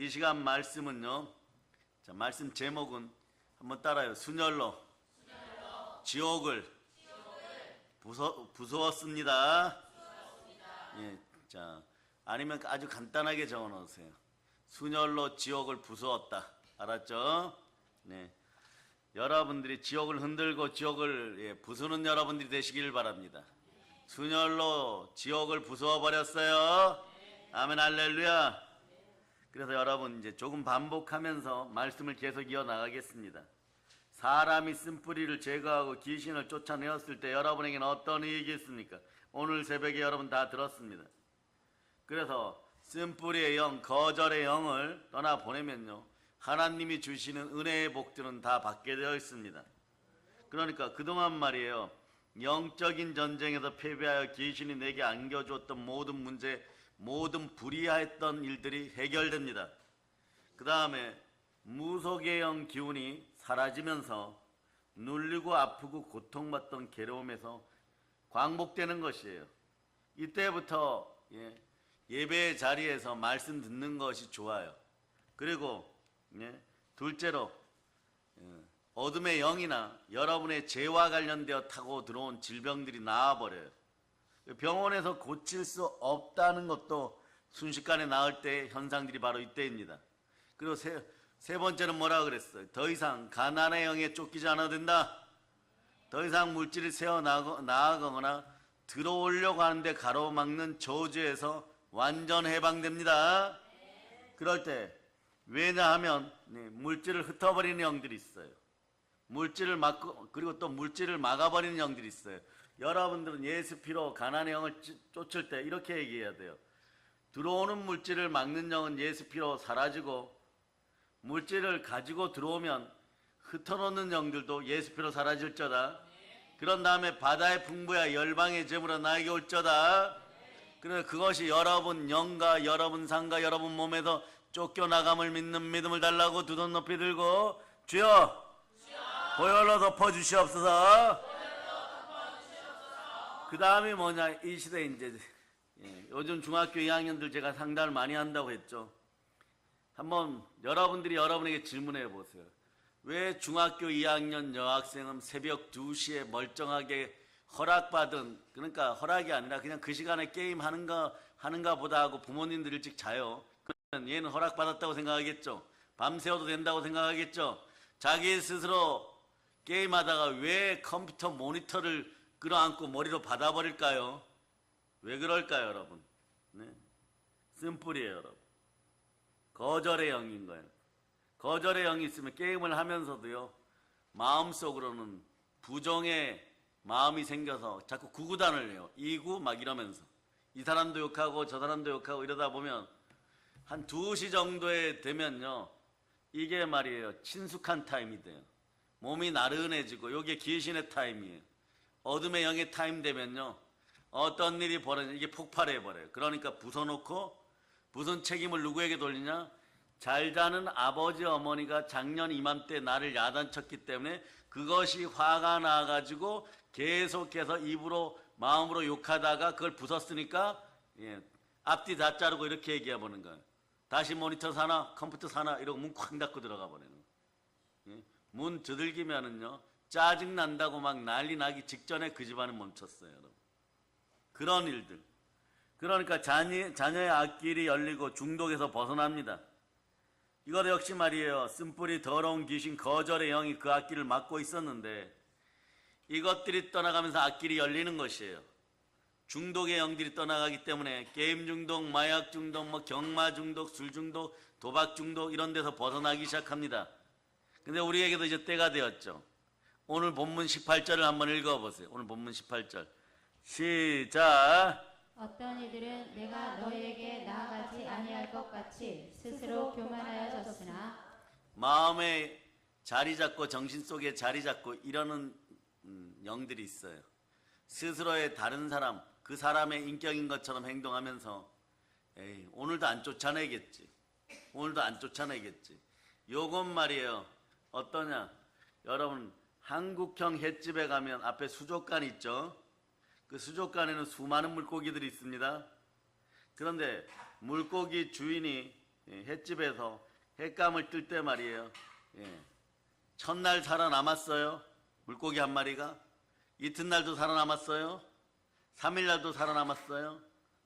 이 시간 말씀은요. 자, 말씀 제목은 한번 따라요. 순혈로 지옥을 부수었습니다. 예, 자, 아니면 아주 간단하게 적어 놓으세요. 순혈로 지옥을 부수었다. 알았죠? 네. 여러분들이 지옥을 흔들고 지옥을 부수는 여러분들이 되시길 바랍니다. 순혈로 지옥을 부수어 버렸어요. 아멘, 할렐루야. 그래서 여러분 이제 조금 반복하면서 말씀을 계속 이어나가겠습니다. 사람이 쓴뿌리를 제거하고 귀신을 쫓아내었을 때 여러분에게는 어떤 이익이 있습니까? 오늘 새벽에 여러분 다 들었습니다. 그래서 쓴뿌리의 영, 거절의 영을 떠나보내면요, 하나님이 주시는 은혜의 복들은 다 받게 되어 있습니다. 그러니까 그동안 말이에요, 영적인 전쟁에서 패배하여 귀신이 내게 안겨주었던 모든 문제, 모든 불의했던 일들이 해결됩니다. 그 다음에 무속의 영 기운이 사라지면서 눌리고 아프고 고통받던 괴로움에서 광복되는 것이에요. 이때부터 예배의 자리에서 말씀 듣는 것이 좋아요. 그리고 둘째로 어둠의 영이나 여러분의 죄와 관련되어 타고 들어온 질병들이 나아버려요. 병원에서 고칠 수 없다는 것도 순식간에 나을 때 현상들이 바로 이때입니다. 그리고 세 번째는 뭐라 그랬어요? 더 이상 가난의 영에 쫓기지 않아도 된다. 더 이상 물질이 새어 나아가거나 들어오려고 하는데 가로막는 저주에서 완전 해방됩니다. 그럴 때 왜냐하면 물질을 흩어버리는 영들이 있어요. 물질을 막고, 그리고 또 물질을 막아버리는 영들이 있어요. 여러분들은 예수 피로 가난의 영을 쫓을 때 이렇게 얘기해야 돼요. 들어오는 물질을 막는 영은 예수 피로 사라지고, 물질을 가지고 들어오면 흩어놓는 영들도 예수 피로 사라질저다. 그런 다음에 바다의 풍부야 열방의 재물아 나에게 올저다. 그래서 그것이 여러분 영과 여러분 상과 여러분 몸에서 쫓겨나감을 믿는 믿음을 달라고 두 손 높이 들고, 주여 보혈로 덮어주시옵소서. 그 다음이 뭐냐, 이 시대에 이제 요즘 중학교 2학년들 제가 상담을 많이 한다고 했죠. 한번 여러분들이 여러분에게 질문해 보세요. 왜 중학교 2학년 여학생은 새벽 2시에 멀쩡하게 허락받은, 그러니까 허락이 아니라 그냥 그 시간에 게임 하는가 보다 하고 부모님들 일찍 자요. 그러면 얘는 허락받았다고 생각하겠죠. 밤새워도 된다고 생각하겠죠. 자기 스스로 게임하다가 왜 컴퓨터 모니터를 끌어안고 머리로 받아버릴까요? 왜 그럴까요, 여러분? 쓴뿌리예요, 여러분. 거절의 영인 거예요. 거절의 영이 있으면 게임을 하면서도요, 마음속으로는 부정의 마음이 생겨서 자꾸 구구단을 해요. 이구 막 이러면서 이 사람도 욕하고 저 사람도 욕하고 이러다 보면 한 2시 정도에 되면요, 이게 말이에요, 친숙한 타임이 돼요. 몸이 나른해지고 이게 귀신의 타임이에요. 어둠의 영의 타임 되면요, 어떤 일이 벌어지냐, 이게 폭발해버려요. 그러니까 부숴놓고 무슨 책임을 누구에게 돌리냐? 잘 자는 아버지 어머니가 작년 이맘때 나를 야단쳤기 때문에 그것이 화가 나가지고 계속해서 입으로 마음으로 욕하다가 그걸 부쉈으니까 앞뒤 다 자르고 이렇게 얘기해보는 거예요. 다시 모니터 사나 컴퓨터 사나 이러고 문 쾅 닫고 들어가 버리는 거예요. 문 두들기면은요, 짜증 난다고 막 난리 나기 직전에 그 집안은 멈췄어요, 여러분. 그런 일들. 그러니까 자녀의 앞길이 열리고 중독에서 벗어납니다. 이것 역시 말이에요, 쓴뿌리 더러운 귀신 거절의 영이 그 앞길을 막고 있었는데 이것들이 떠나가면서 앞길이 열리는 것이에요. 중독의 영들이 떠나가기 때문에 게임 중독, 마약 중독, 경마 중독, 술 중독, 도박 중독 이런 데서 벗어나기 시작합니다. 근데 우리에게도 이제 때가 되었죠. 오늘 본문 18절을 한번 읽어보세요. 오늘 본문 18절 시작. 어떤 이들은 내가 너희에게 나아가지 아니할 것 같이 스스로 교만하여졌으나 마음에 자리 잡고 정신 속에 자리 잡고 이러는 영들이 있어요. 스스로의 다른 사람, 그 사람의 인격인 것처럼 행동하면서 에이, 오늘도 안 쫓아내겠지. 오늘도 안 쫓아내겠지. 요건 말이에요. 어떠냐? 여러분, 한국형 횟집에 가면 앞에 수족관 있죠? 그 수족관에는 수많은 물고기들이 있습니다. 그런데 물고기 주인이 횟집에서 횟감을 뜰 때 말이에요. 첫날 살아남았어요. 물고기 한 마리가. 이튿날도 살아남았어요. 3일날도 살아남았어요.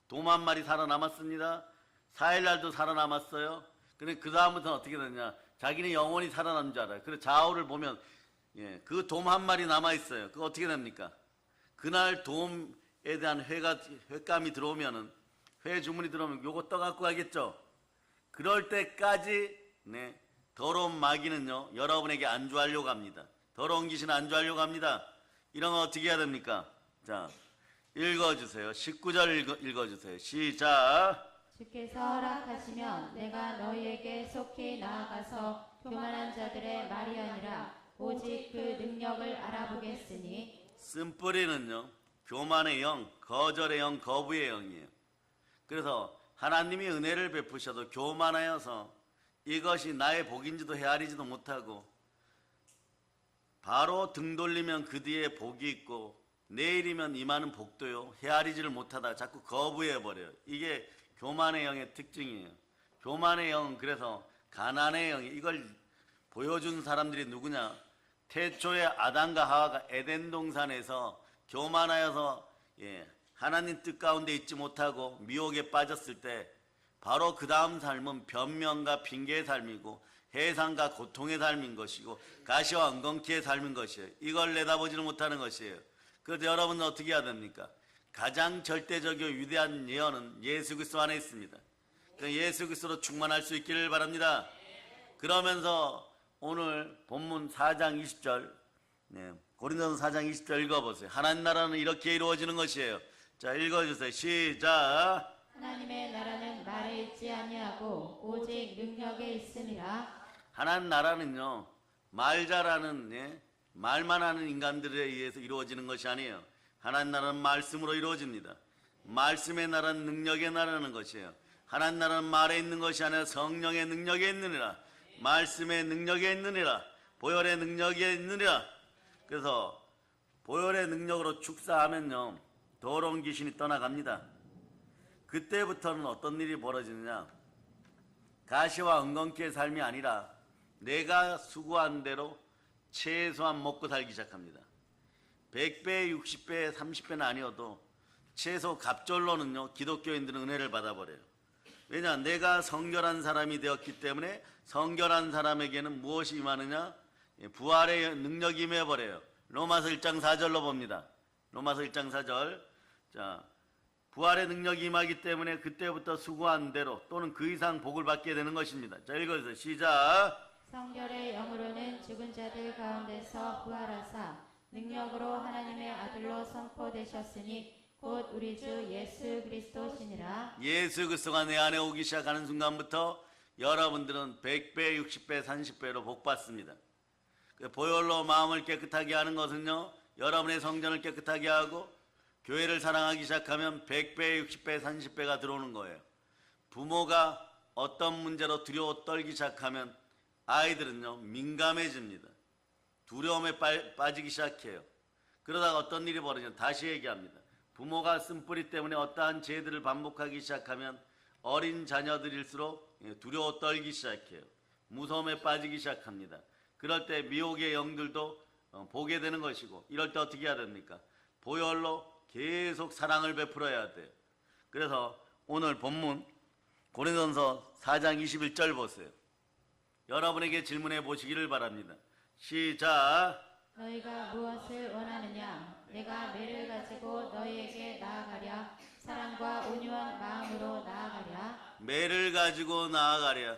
돔 한 마리 살아남았습니다. 4일날도 살아남았어요. 근데 그 다음부터는 어떻게 되냐? 자기는 영원히 살아남는 줄 알아요. 그래서 좌우를 보면 그 돔 한 마리 남아있어요. 그거 어떻게 됩니까? 그날 돔에 대한 횟감이 들어오면은, 회 주문이 들어오면 요거 떠갖고 가겠죠? 그럴 때까지 더러운 마귀는요 여러분에게 안주하려고 합니다. 더러운 귀신은 안주하려고 합니다. 이런 거 어떻게 해야 됩니까? 자, 읽어주세요. 19절 읽어주세요. 시작. 주께서 허락하시면 내가 너희에게 속히 나아가서 교만한 자들의 말이 아니라 오직 그 능력을 알아보겠으니. 쓴뿌리는요 교만의 영, 거절의 영, 거부의 영이에요. 그래서 하나님이 은혜를 베푸셔도 교만하여서 이것이 나의 복인지도 헤아리지도 못하고, 바로 등 돌리면 그 뒤에 복이 있고 내일이면 임하는 복도요 헤아리지를 못하다가 자꾸 거부해버려요. 이게 교만의 영의 특징이에요. 교만의 영은 그래서 가난의 영이, 이걸 보여준 사람들이 누구냐? 태초에 아담과 하와가 에덴 동산에서 교만하여서 하나님 뜻 가운데 있지 못하고 미혹에 빠졌을 때, 바로 그 다음 삶은 변명과 핑계의 삶이고 해상과 고통의 삶인 것이고 가시와 엉겅퀴의 삶인 것이에요. 이걸 내다보지는 못하는 것이에요. 그래서 여러분은 어떻게 해야 됩니까? 가장 절대적이고 위대한 예언은 예수 그리스도 안에 있습니다. 예수 그리스도로 충만할 수 있기를 바랍니다. 그러면서 오늘 본문 4장 20절, 고린도서 4장 20절 읽어보세요. 하나님 나라는 이렇게 이루어지는 것이에요. 자, 읽어주세요. 시작. 하나님의 나라는 말에 있지 아니하고 오직 능력에 있음이라. 하나님 나라는요 말 잘하는 말만 하는 인간들에 의해서 이루어지는 것이 아니에요. 하나님 나라는 말씀으로 이루어집니다. 말씀의 나라는 능력의 나라는 것이에요. 하나님 나라는 말에 있는 것이 아니라 성령의 능력에 있느니라. 말씀의 능력에 있느니라. 보혈의 능력에 있느니라. 그래서 보혈의 능력으로 축사하면요 더러운 귀신이 떠나갑니다. 그때부터는 어떤 일이 벌어지느냐? 가시와 엉겅퀴의 삶이 아니라 내가 수고한 대로 최소한 먹고 살기 시작합니다. 100배, 60배, 30배는 아니어도 최소 갑절로는요 기독교인들은 은혜를 받아버려요. 왜냐? 내가 성결한 사람이 되었기 때문에 성결한 사람에게는 무엇이 임하느냐? 부활의 능력이 임해버려요. 로마서 1장 4절로 봅니다. 로마서 1장 4절. 자, 부활의 능력이 임하기 때문에 그때부터 수고한 대로 또는 그 이상 복을 받게 되는 것입니다. 자, 읽어주세요. 시작. 성결의 영으로는 죽은 자들 가운데서 부활하사 능력으로 하나님의 아들로 선포되셨으니 곧 우리 주 예수 그리스도시니라. 예수 그리스도가 내 안에 오기 시작하는 순간부터 여러분들은 100배, 60배, 30배로 복 받습니다. 보혈로 마음을 깨끗하게 하는 것은요 여러분의 성전을 깨끗하게 하고 교회를 사랑하기 시작하면 100배, 60배, 30배가 들어오는 거예요. 부모가 어떤 문제로 두려워 떨기 시작하면 아이들은요 민감해집니다. 두려움에 빠지기 시작해요. 그러다가 어떤 일이 벌어지면 다시 얘기합니다. 부모가 쓴뿌리 때문에 어떠한 죄들을 반복하기 시작하면 어린 자녀들일수록 두려워 떨기 시작해요. 무서움에 빠지기 시작합니다. 그럴 때 미혹의 영들도 보게 되는 것이고, 이럴 때 어떻게 해야 됩니까? 보혈로 계속 사랑을 베풀어야 돼요. 그래서 오늘 본문 고린도서 4장 21절 보세요. 여러분에게 질문해 보시기를 바랍니다. 시작. 너희가 무엇을 원하느냐? 내가 매를 가지고 너희에게 나아가랴. 사랑과 온유한 마음으로 나아가랴. 매를 가지고 나아가랴.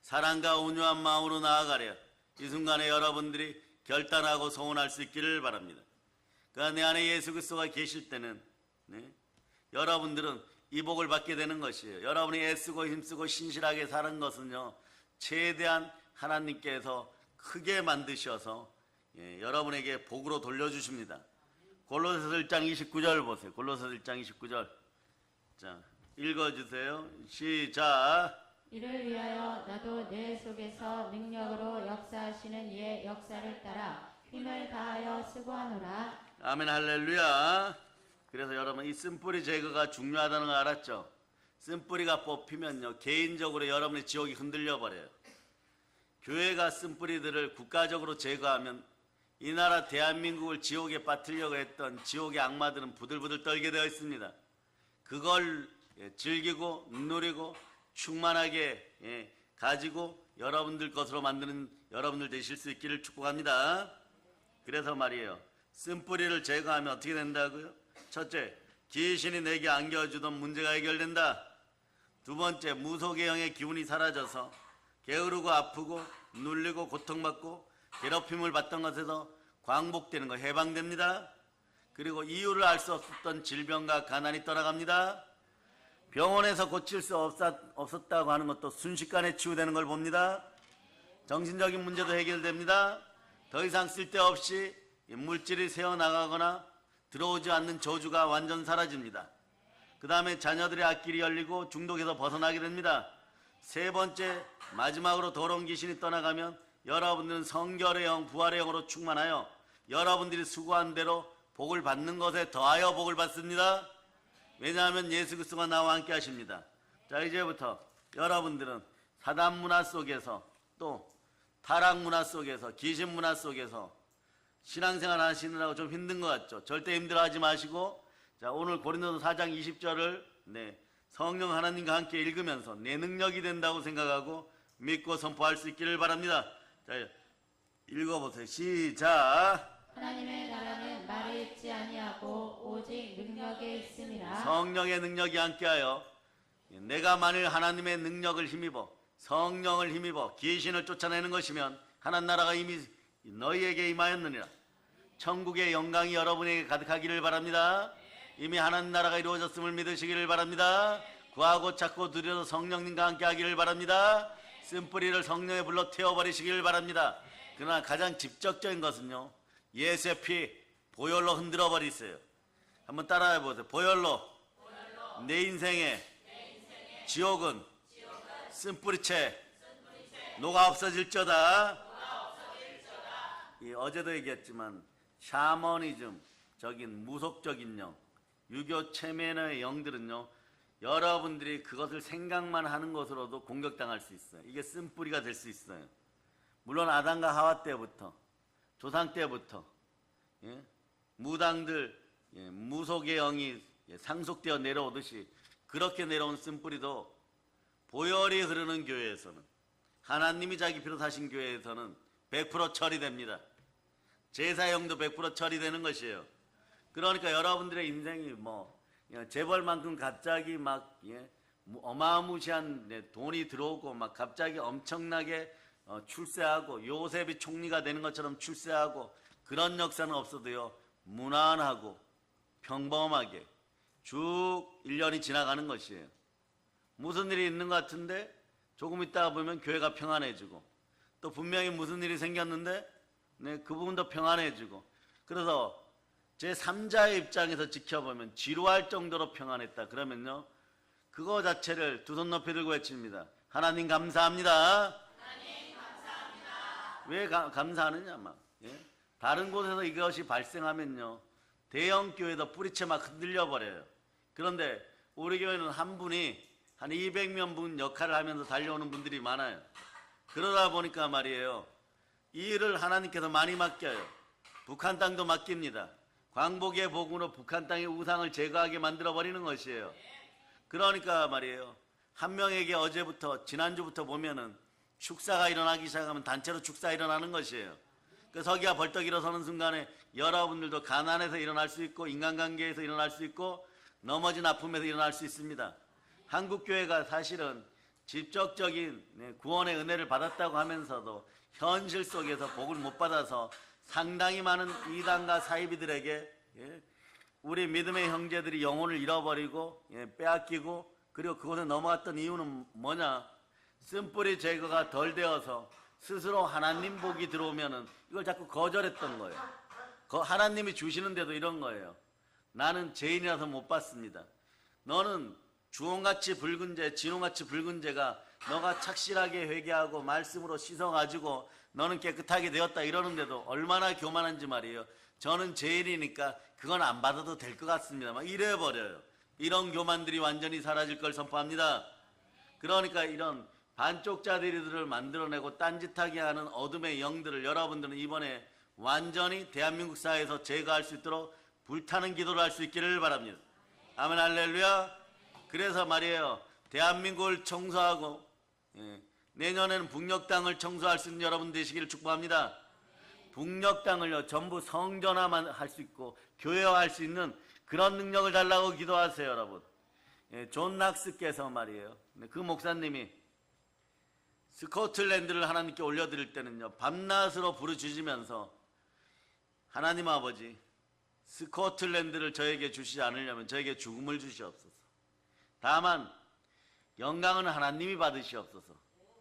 사랑과 온유한 마음으로 나아가랴. 이 순간에 여러분들이 결단하고 소원할 수 있기를 바랍니다. 그러니까 내 안에 예수 그리스도가 계실 때는 여러분들은 이 복을 받게 되는 것이에요. 여러분이 애쓰고 힘쓰고 신실하게 사는 것은요 최대한 하나님께서 크게 만드셔서 여러분에게 복으로 돌려주십니다. 골로새서 1장 29절 보세요. 골로새서 1장 29절. 자, 읽어주세요. 시작. 이를 위하여 나도 내 속에서 능력으로 역사하시는 이의 역사를 따라 힘을 다하여 수고하노라. 아멘 할렐루야. 그래서 여러분 이 쓴뿌리 제거가 중요하다는 거 알았죠? 쓴뿌리가 뽑히면요, 개인적으로 여러분의 지옥이 흔들려 버려요. 교회가 쓴뿌리들을 국가적으로 제거하면 이 나라 대한민국을 지옥에 빠뜨리려고 했던 지옥의 악마들은 부들부들 떨게 되어 있습니다. 그걸 즐기고 누리고 충만하게 가지고 여러분들 것으로 만드는 여러분들 되실 수 있기를 축복합니다. 그래서 말이에요, 쓴뿌리를 제거하면 어떻게 된다고요? 첫째, 귀신이 내게 안겨주던 문제가 해결된다. 두 번째, 무속의 영의 기운이 사라져서 게으르고 아프고 눌리고 고통받고 괴롭힘을 받던 것에서 광복되는 거 해방됩니다. 그리고 이유를 알 수 없었던 질병과 가난이 떠나갑니다. 병원에서 고칠 수 없었다고 하는 것도 순식간에 치유되는 걸 봅니다. 정신적인 문제도 해결됩니다. 더 이상 쓸데없이 물질이 새어나가거나 들어오지 않는 저주가 완전 사라집니다. 그 다음에 자녀들의 앞길이 열리고 중독에서 벗어나게 됩니다. 세 번째, 마지막으로 더러운 귀신이 떠나가면 여러분들은 성결의 영, 부활의 영으로 충만하여 여러분들이 수고한 대로 복을 받는 것에 더하여 복을 받습니다. 왜냐하면 예수 그리스도가 나와 함께 하십니다. 자, 이제부터 여러분들은 사단 문화 속에서 또 타락 문화 속에서 귀신 문화 속에서 신앙생활 하시느라고 좀 힘든 것 같죠? 절대 힘들어하지 마시고, 자, 오늘 고린도서 4장 20절을 성령 하나님과 함께 읽으면서 내 능력이 된다고 생각하고 믿고 선포할 수 있기를 바랍니다. 자, 읽어보세요. 시작. 하나님의 나라는 말에 있지 아니하고 오직 능력에 있음이라. 성령의 능력이 함께하여 내가 만일 하나님의 능력을 힘입어 성령을 힘입어 귀신을 쫓아내는 것이면 하나님 나라가 이미 너희에게 임하였느니라. 천국의 영광이 여러분에게 가득하기를 바랍니다. 이미 하나님 나라가 이루어졌음을 믿으시기를 바랍니다. 구하고 찾고 누려서 성령님과 함께 하기를 바랍니다. 쓴뿌리를 성령에 불러 태워버리시기를 바랍니다. 그러나 가장 직접적인 것은요, 예수의 피 보혈로 흔들어 버리세요. 한번 따라해 보세요. 보혈로 내 인생의 지옥은 쓴뿌리채 녹아 없어질저다. 어제도 얘기했지만 샤머니즘적인 무속적인 영, 유교 체면의 영들은요, 여러분들이 그것을 생각만 하는 것으로도 공격당할 수 있어요. 이게 쓴뿌리가 될 수 있어요. 물론 아담과 하와 때부터, 조상 때부터 무당들 무속의 영이 상속되어 내려오듯이 그렇게 내려온 쓴뿌리도 보혈이 흐르는 교회에서는, 하나님이 자기 피로 사신 교회에서는 100% 처리됩니다. 제사형도 100% 처리되는 것이에요. 그러니까 여러분들의 인생이 재벌만큼 갑자기 어마무시한 돈이 들어오고 갑자기 엄청나게 출세하고 요셉이 총리가 되는 것처럼 출세하고 그런 역사는 없어도요, 무난하고 평범하게 쭉 1년이 지나가는 것이에요. 무슨 일이 있는 것 같은데 조금 있다가 보면 교회가 평안해지고, 또 분명히 무슨 일이 생겼는데 그 부분도 평안해지고, 그래서 제3자의 입장에서 지켜보면 지루할 정도로 평안했다 그러면요, 그거 자체를 두 손 높이 들고 외칩니다. 하나님 감사합니다. 하나님 감사합니다. 왜 감사하느냐? 다른 곳에서 이것이 발생하면요, 대형 교회도 뿌리채 막 흔들려 버려요. 그런데 우리 교회는 한 분이 한 200명 분 역할을 하면서 달려오는 분들이 많아요. 그러다 보니까 말이에요, 이 일을 하나님께서 많이 맡겨요. 북한 땅도 맡깁니다. 광복의 복음으로 북한 땅의 우상을 제거하게 만들어 버리는 것이에요. 그러니까 말이에요, 한 명에게 어제부터 지난주부터 보면은 축사가 일어나기 시작하면 단체로 축사 일어나는 것이에요. 그 서기가 벌떡 일어서는 순간에 여러분들도 가난에서 일어날 수 있고 인간관계에서 일어날 수 있고 넘어진 아픔에서 일어날 수 있습니다. 한국교회가 사실은 직접적인 구원의 은혜를 받았다고 하면서도 현실 속에서 복을 못 받아서 상당히 많은 이단과 사이비들에게 우리 믿음의 형제들이 영혼을 잃어버리고 빼앗기고, 그리고 그곳에 넘어갔던 이유는 뭐냐? 쓴뿌리 제거가 덜 되어서 스스로 하나님 복이 들어오면은 이걸 자꾸 거절했던 거예요. 하나님이 주시는데도 이런 거예요. 나는 죄인이라서 못 받습니다. 너는 주홍같이 붉은 죄, 진홍같이 붉은 죄가 너가 착실하게 회개하고 말씀으로 씻어가지고 너는 깨끗하게 되었다 이러는데도 얼마나 교만한지 말이에요. 저는 죄인이니까 그건 안 받아도 될 것 같습니다. 막 이래버려요. 이런 교만들이 완전히 사라질 걸 선포합니다. 그러니까 이런 반쪽짜리들을 만들어내고 딴짓하게 하는 어둠의 영들을 여러분들은 이번에 완전히 대한민국 사회에서 제거할 수 있도록 불타는 기도를 할 수 있기를 바랍니다. 아멘 할렐루야. 그래서 말이에요, 대한민국을 청소하고 내년에는 북녘 땅을 청소할 수 있는 여러분 되시기를 축복합니다. 북녘 땅을요 전부 성전화만 할 수 있고 교회화할 수 있는 그런 능력을 달라고 기도하세요, 여러분. 존 낙스께서 말이에요, 그 목사님이 스코틀랜드를 하나님께 올려드릴 때는요 밤낮으로 부르짖으면서 하나님 아버지, 스코틀랜드를 저에게 주시지 않으려면 저에게 죽음을 주시옵소서. 다만 영광은 하나님이 받으시옵소서.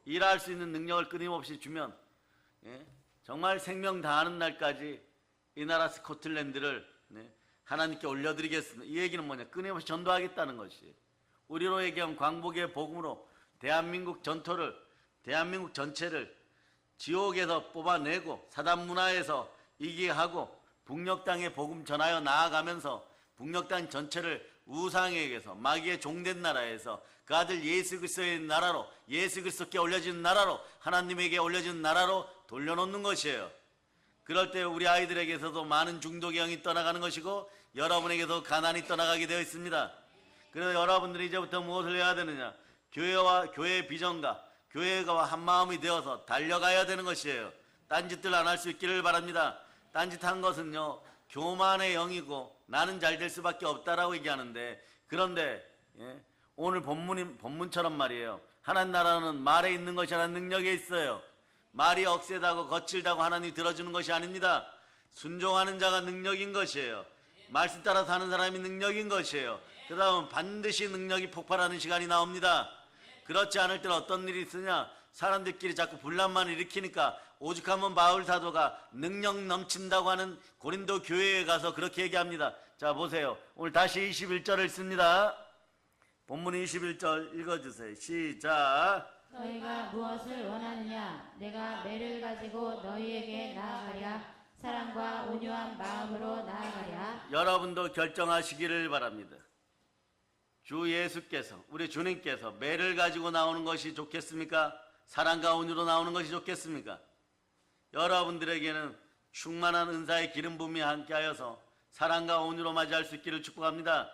일할 수 있는 능력을 끊임없이 주면 정말 생명 다하는 날까지 이 나라 스코틀랜드를 하나님께 올려드리겠습니다. 이 얘기는 뭐냐, 끊임없이 전도하겠다는 것이, 우리로 얘기하면 광복의 복음으로 대한민국 전토를, 대한민국 전체를 지옥에서 뽑아내고 사단 문화에서 이기게 하고 북녘 땅에 복음 전하여 나아가면서 북녘 땅 전체를 우상에게서, 마귀의 종된 나라에서 그 아들 예수 그리스도의 나라로, 예수 그리스도께 올려진 나라로, 하나님에게 올려진 나라로 돌려놓는 것이에요. 그럴 때 우리 아이들에게서도 많은 중독의 영이 떠나가는 것이고 여러분에게도 가난이 떠나가게 되어 있습니다. 그래서 여러분들이 이제부터 무엇을 해야 되느냐, 교회와 교회의 비전과 교회가 한마음이 되어서 달려가야 되는 것이에요. 딴짓들 안 할 수 있기를 바랍니다. 딴짓한 것은요 교만의 영이고 나는 잘 될 수밖에 없다라고 얘기하는데, 그런데 오늘 본문처럼 말이에요, 하나님 나라는 말에 있는 것이 아니라 능력에 있어요. 말이 억세다고 거칠다고 하나님이 들어주는 것이 아닙니다. 순종하는 자가 능력인 것이에요. 말씀 따라 사는 사람이 능력인 것이에요. 그 다음은 반드시 능력이 폭발하는 시간이 나옵니다. 그렇지 않을 때는 어떤 일이 있으냐, 사람들끼리 자꾸 분란만 일으키니까 오죽하면 바울 사도가 능력 넘친다고 하는 고린도 교회에 가서 그렇게 얘기합니다. 자 보세요, 오늘 다시 21절을 읽습니다. 본문 21절 읽어주세요. 시작. 너희가 무엇을 원하느냐, 내가 매를 가지고 너희에게 나아가랴, 사랑과 온유한 마음으로 나아가랴. 여러분도 결정하시기를 바랍니다. 주 예수께서, 우리 주님께서 매를 가지고 나오는 것이 좋겠습니까? 사랑과 온유로 나오는 것이 좋겠습니까? 여러분들에게는 충만한 은사의 기름 부음이 함께하여서 사랑과 온유로 맞이할 수 있기를 축복합니다.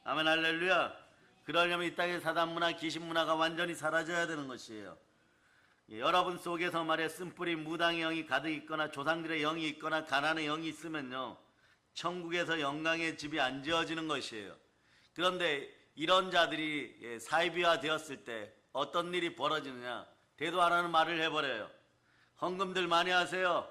아멘 할렐루야. 그러려면 이 땅의 사단 문화, 귀신 문화가 완전히 사라져야 되는 것이에요. 여러분 속에서 말이야 쓴뿌리 무당의 영이 가득 있거나 조상들의 영이 있거나 가난의 영이 있으면요 천국에서 영광의 집이 안 지어지는 것이에요. 그런데 이런 자들이 사이비화 되었을 때 어떤 일이 벌어지느냐, 대도 안 하는 말을 해버려요. 헌금들 많이 하세요.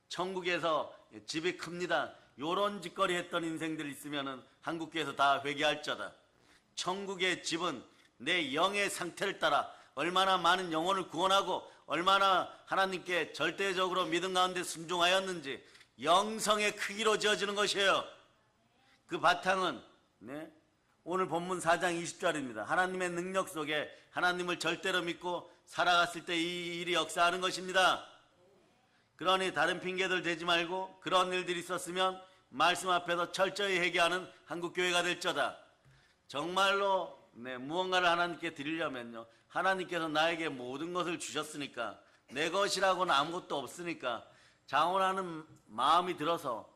천국에서 집이 큽니다. 요런 짓거리 했던 인생들 있으면은 한국교회에서 다 회개할 자다. 천국의 집은 내 영의 상태를 따라 얼마나 많은 영혼을 구원하고 얼마나 하나님께 절대적으로 믿음 가운데 순종하였는지 영성의 크기로 지어지는 것이에요. 그 바탕은 오늘 본문 4장 20절입니다. 하나님의 능력 속에 하나님을 절대로 믿고 살아갔을 때 이 일이 역사하는 것입니다. 그러니 다른 핑계들 대지 말고 그런 일들이 있었으면 말씀 앞에서 철저히 회개하는 한국교회가 될 자다. 정말로 무언가를 하나님께 드리려면요, 하나님께서 나에게 모든 것을 주셨으니까, 내 것이라고는 아무것도 없으니까 자원하는 마음이 들어서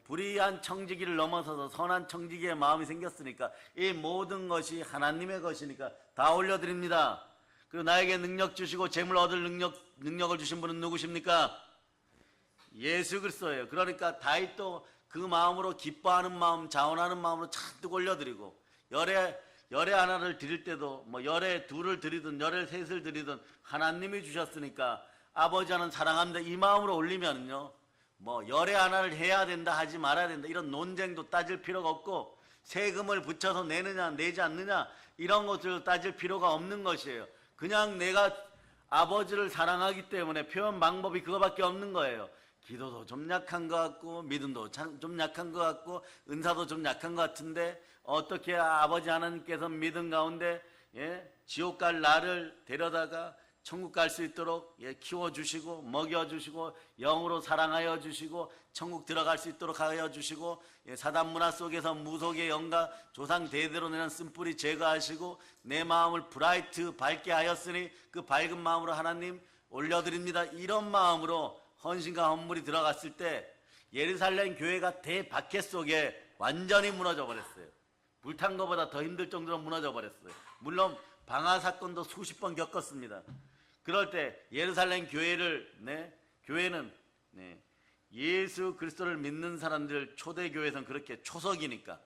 불의한 청지기를 넘어서서 선한 청지기의 마음이 생겼으니까 이 모든 것이 하나님의 것이니까 다 올려드립니다. 그리고 나에게 능력 주시고 재물 얻을 능력을 주신 분은 누구십니까? 예수 그리스도예요. 그러니까 다윗도 그 마음으로 기뻐하는 마음, 자원하는 마음으로 잔뜩 올려드리고, 열애 하나를 드릴 때도 열애 둘을 드리든 열애 셋을 드리든 하나님이 주셨으니까 아버지 하나는 사랑합니다 이 마음으로 올리면요 열애 하나를 해야 된다 하지 말아야 된다 이런 논쟁도 따질 필요가 없고, 세금을 붙여서 내느냐 내지 않느냐 이런 것을 따질 필요가 없는 것이에요. 그냥 내가 아버지를 사랑하기 때문에 표현 방법이 그거밖에 없는 거예요. 기도도 좀 약한 것 같고 믿음도 좀 약한 것 같고 은사도 좀 약한 것 같은데 어떻게 아버지 하나님께서 믿음 가운데 지옥 갈 나를 데려다가 천국 갈 수 있도록 키워주시고 먹여주시고 영으로 사랑하여 주시고 천국 들어갈 수 있도록 하여 주시고 사단 문화 속에서 무속의 영과 조상 대대로 내는 쓴뿌리 제거하시고 내 마음을 브라이트 밝게 하였으니 그 밝은 마음으로 하나님 올려드립니다. 이런 마음으로 헌신과 헌물이 들어갔을 때 예루살렘 교회가 대박해 속에 완전히 무너져 버렸어요. 불탄 것보다 더 힘들 정도로 무너져 버렸어요. 물론 방화 사건도 수십 번 겪었습니다. 그럴 때 예루살렘 교회는 예수 그리스도를 믿는 사람들 초대교회에서는 그렇게 초석이니까,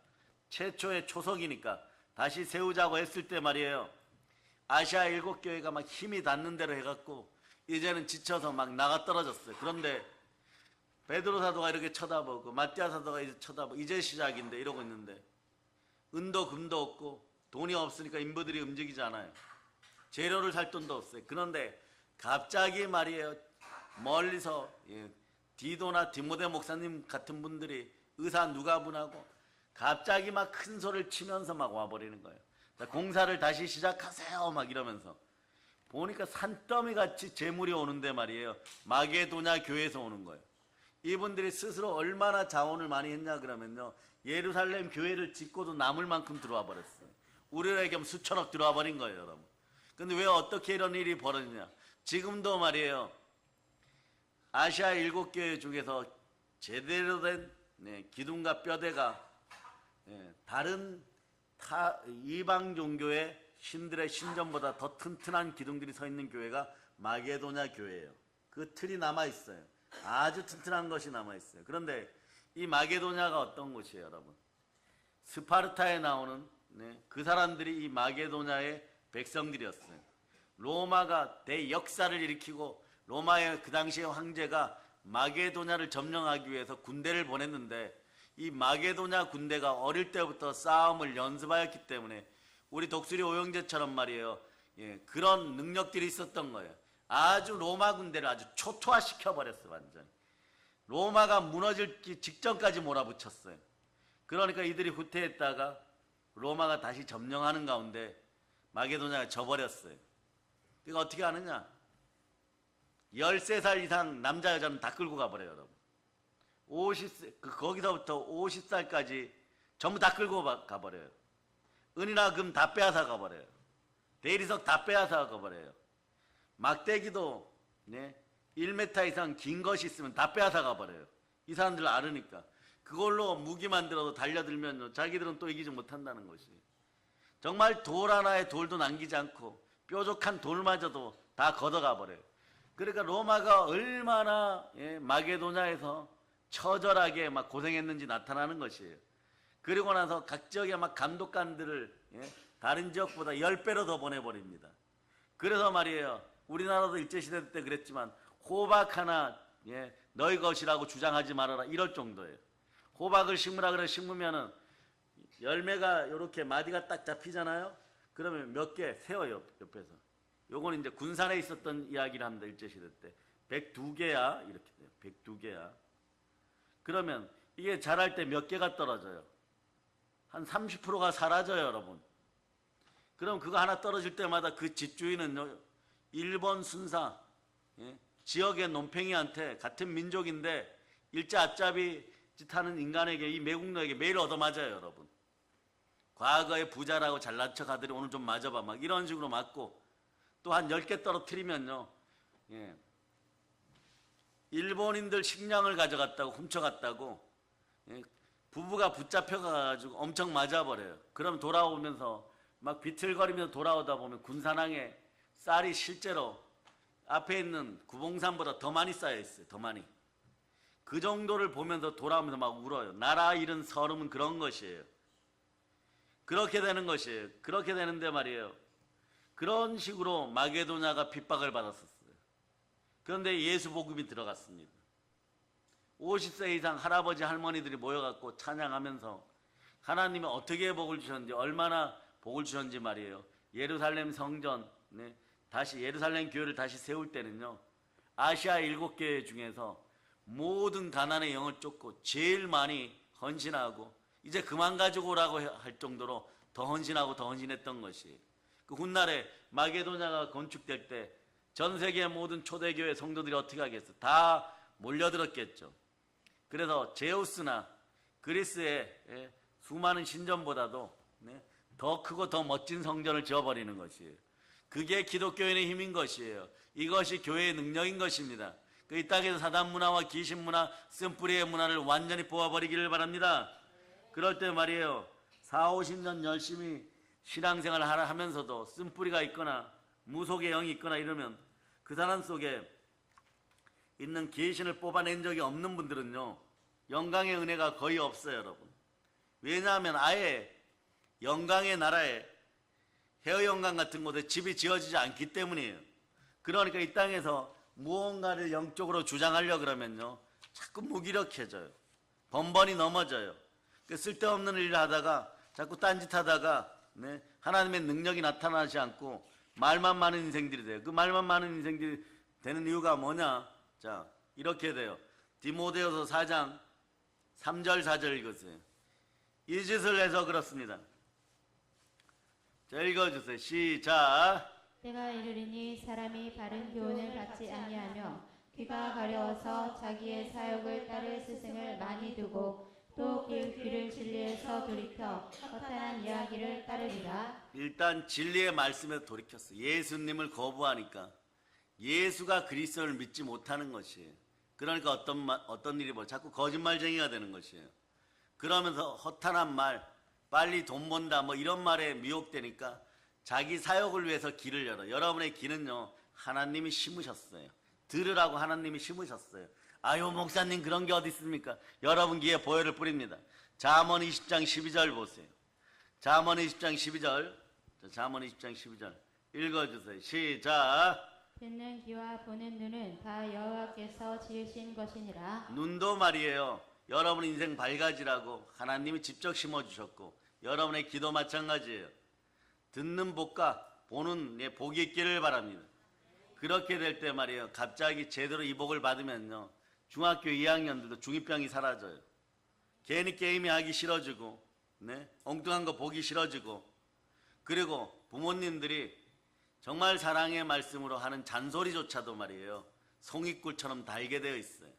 최초의 초석이니까 다시 세우자고 했을 때 말이에요. 아시아 7교회가 막 힘이 닿는 대로 해갖고 이제는 지쳐서 막 나가 떨어졌어요. 그런데 베드로 사도가 이렇게 쳐다보고 마띠아 사도가 이제 쳐다보고 이제 시작인데 이러고 있는데 은도 금도 없고 돈이 없으니까 인부들이 움직이지 않아요. 재료를 살 돈도 없어요. 그런데 갑자기 말이에요. 멀리서 디도나 디모데 목사님 같은 분들이 의사 누가분하고 갑자기 막 큰 소리를 치면서 막 와버리는 거예요. 공사를 다시 시작하세요 막 이러면서 보니까 산더미 같이 재물이 오는데 말이에요. 마게도냐 교회에서 오는 거예요. 이분들이 스스로 얼마나 자원을 많이 했냐 그러면요. 예루살렘 교회를 짓고도 남을 만큼 들어와 버렸어요. 우리나라에 겸 수천억 들어와 버린 거예요, 여러분. 근데 왜 어떻게 이런 일이 벌어지냐? 지금도 말이에요. 아시아 7교회 중에서 제대로 된 기둥과 뼈대가 다른 이방 종교의 신들의 신전보다 더 튼튼한 기둥들이 서 있는 교회가 마게도냐 교회예요. 그 틀이 남아있어요. 아주 튼튼한 것이 남아있어요. 그런데 이 마게도냐가 어떤 곳이에요, 여러분? 스파르타에 나오는 그 사람들이 이 마게도냐의 백성들이었어요. 로마가 대역사를 일으키고 로마의 그 당시의 황제가 마게도냐를 점령하기 위해서 군대를 보냈는데 이 마게도냐 군대가 어릴 때부터 싸움을 연습하였기 때문에 우리 독수리 오영재처럼 말이에요. 그런 능력들이 있었던 거예요. 아주 로마 군대를 아주 초토화시켜버렸어요. 완전 로마가 무너지기 직전까지 몰아붙였어요. 그러니까 이들이 후퇴했다가 로마가 다시 점령하는 가운데 마게도냐가 져버렸어요. 그러니까 어떻게 하느냐? 13살 이상 남자 여자는 다 끌고 가버려요, 여러분. 50세, 거기서부터 50살까지 전부 다 끌고 가버려요. 은이나 금 다 빼앗아 가버려요. 대리석 다 빼앗아 가버려요. 막대기도 1m 이상 긴 것이 있으면 다 빼앗아 가버려요. 이 사람들 알으니까. 그걸로 무기 만들어도 달려들면 자기들은 또 이기지 못한다는 것이. 정말 돌 하나에 돌도 남기지 않고 뾰족한 돌마저도 다 걷어가 버려요. 그러니까 로마가 얼마나 마게도냐에서 처절하게 막 고생했는지 나타나는 것이에요. 그리고 나서 각 지역에 막 감독관들을 다른 지역보다 10배로 더 보내버립니다. 그래서 말이에요. 우리나라도 일제시대 때 그랬지만 호박 하나 너희 것이라고 주장하지 말아라 이럴 정도예요. 호박을 심으라 그래 심으면은 열매가 이렇게 마디가 딱 잡히잖아요. 그러면 몇 개 세워요 옆에서. 요건 이제 군산에 있었던 이야기를 합니다. 일제시대 때 102개야 이렇게 돼요. 102개야. 그러면 이게 자랄 때 몇 개가 떨어져요? 한 30%가 사라져요, 여러분. 그럼 그거 하나 떨어질 때마다 그 집주인은 일본 순사 지역의 논팽이한테 같은 민족인데 일제 앞잡이 짓하는 인간에게 이 매국노에게 매일 얻어맞아요, 여러분. 과거에 부자라고 잘난 척 하더니 오늘 좀 맞아봐 막 이런 식으로 맞고 또 한 10개 떨어뜨리면요. 일본인들 식량을 가져갔다고 훔쳐갔다고 부부가 붙잡혀가지고 엄청 맞아버려요. 그럼 돌아오면서 막 비틀거리면서 돌아오다 보면 군산항에 쌀이 실제로 앞에 있는 구봉산보다 더 많이 쌓여 있어요. 더 많이. 그 정도를 보면서 돌아오면서 막 울어요. 나라 잃은 서름은 그런 것이에요. 그렇게 되는 것이에요. 그렇게 되는데 말이에요. 그런 식으로 마게도냐가 핍박을 받았었어요. 그런데 예수 복음이 들어갔습니다. 50세 이상 할아버지 할머니들이 모여갖고 찬양하면서 하나님이 어떻게 복을 주셨는지 얼마나 복을 주셨는지 말이에요. 예루살렘 성전 다시 예루살렘 교회를 다시 세울 때는요. 아시아 7교회 중에서 모든 가난의 영을 쫓고 제일 많이 헌신하고 이제 그만 가지고 오라고 할 정도로 더 헌신하고 더 헌신했던 것이 그 훗날에 마게도냐가 건축될 때 전 세계 모든 초대교회 성도들이 어떻게 하겠어? 다 몰려들었겠죠. 그래서 제우스나 그리스의 수많은 신전보다도 더 크고 더 멋진 성전을 지어버리는 것이에요. 그게 기독교인의 힘인 것이에요. 이것이 교회의 능력인 것입니다. 이 땅에서 사단 문화와 귀신 문화, 쓴뿌리의 문화를 완전히 뽑아버리기를 바랍니다. 그럴 때 말이에요. 40-50년 열심히 신앙생활을 하면서도 쓴뿌리가 있거나 무속의 영이 있거나 이러면 그 사람 속에 있는 귀신을 뽑아낸 적이 없는 분들은요, 영광의 은혜가 거의 없어요, 여러분. 왜냐하면 아예 영광의 나라에 해어영광 같은 곳에 집이 지어지지 않기 때문이에요. 그러니까 이 땅에서 무언가를 영적으로 주장하려 그러면요, 자꾸 무기력해져요. 번번이 넘어져요. 쓸데없는 일을 하다가 자꾸 딴짓하다가 하나님의 능력이 나타나지 않고 말만 많은 인생들이 돼요. 그 말만 많은 인생들이 되는 이유가 뭐냐? 자, 이렇게 돼요. 디모데후서 4장 3절 4절 읽으세요. 이 짓을 해서 그렇습니다. 자, 읽어주세요. 시작. 때가 이르리니 사람이 바른 교훈을 받지 아니하며 귀가 가려워서 자기의 사욕을 따를 스승을 많이 두고 또 그 귀를 진리에서 돌이켜 허탄한 이야기를 따르리라. 일단 진리의 말씀에 돌이켰어. 예수님을 거부하니까 예수가 그리스도를 믿지 못하는 것이에요. 그러니까 어떤 일이 자꾸 거짓말쟁이가 되는 것이에요. 그러면서 허탄한 말, 빨리 돈 번다 뭐 이런 말에 미혹되니까 자기 사역을 위해서 길을 열어. 여러분의 길은요, 하나님이 심으셨어요. 들으라고 하나님이 심으셨어요. 아유, 목사님 그런 게 어디 있습니까? 여러분 귀에 보혈을 뿌립니다. 잠언 20장 12절 보세요. 잠언 20장 12절. 잠언 20장 12절 읽어주세요. 시작. 듣는 귀와 보는 눈은 다 여호와께서 지으신 것이니라. 눈도 말이에요. 여러분 인생 밝아지라고 하나님이 직접 심어주셨고, 여러분의 기도 마찬가지예요. 듣는 복과 보는 복이 있기를 바랍니다. 그렇게 될 때 말이에요, 갑자기 제대로 이 복을 받으면요, 중학교 2학년들도 중2병이 사라져요. 괜히 게임이 하기 싫어지고, 엉뚱한 거 보기 싫어지고, 그리고 부모님들이 정말 사랑의 말씀으로 하는 잔소리조차도 말이에요, 송이꿀처럼 달게 되어 있어요.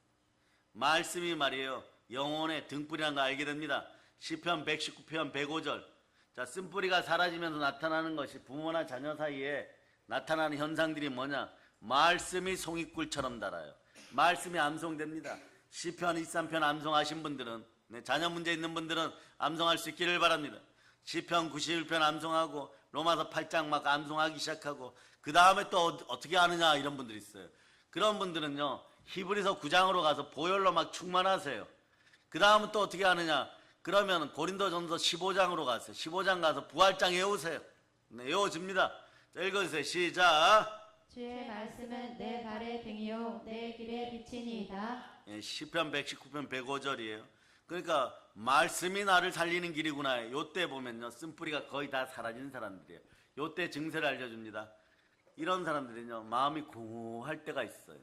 말씀이 말이에요, 영혼의 등불이라는 거 알게 됩니다. 시편 119편 105절. 자, 쓴뿌리가 사라지면서 나타나는 것이 부모나 자녀 사이에 나타나는 현상들이 뭐냐? 말씀이 송이꿀처럼 달아요. 말씀이 암송됩니다. 시편 23편 암송하신 분들은, 자녀 문제 있는 분들은 암송할 수 있기를 바랍니다. 시편 91편 암송하고 로마서 8장 막 암송하기 시작하고 그 다음에 또 어떻게 하느냐 이런 분들이 있어요. 그런 분들은요, 히브리서 9장으로 가서 보혈로 막 충만하세요. 그 다음은 또 어떻게 하느냐? 그러면 고린도전서 15장으로 가세요. 15장 가서 부활장 외우세요. 외워집니다. 자, 읽어주세요. 시작. 주의 말씀은 내 발의 등이요 내 길의 빛이니이다. 시편 119편 105절이에요. 그러니까 말씀이 나를 살리는 길이구나. 요때 보면요, 쓴뿌리가 거의 다 사라진 사람들이에요. 요때 증세를 알려줍니다. 이런 사람들은요, 마음이 공허할 때가 있어요.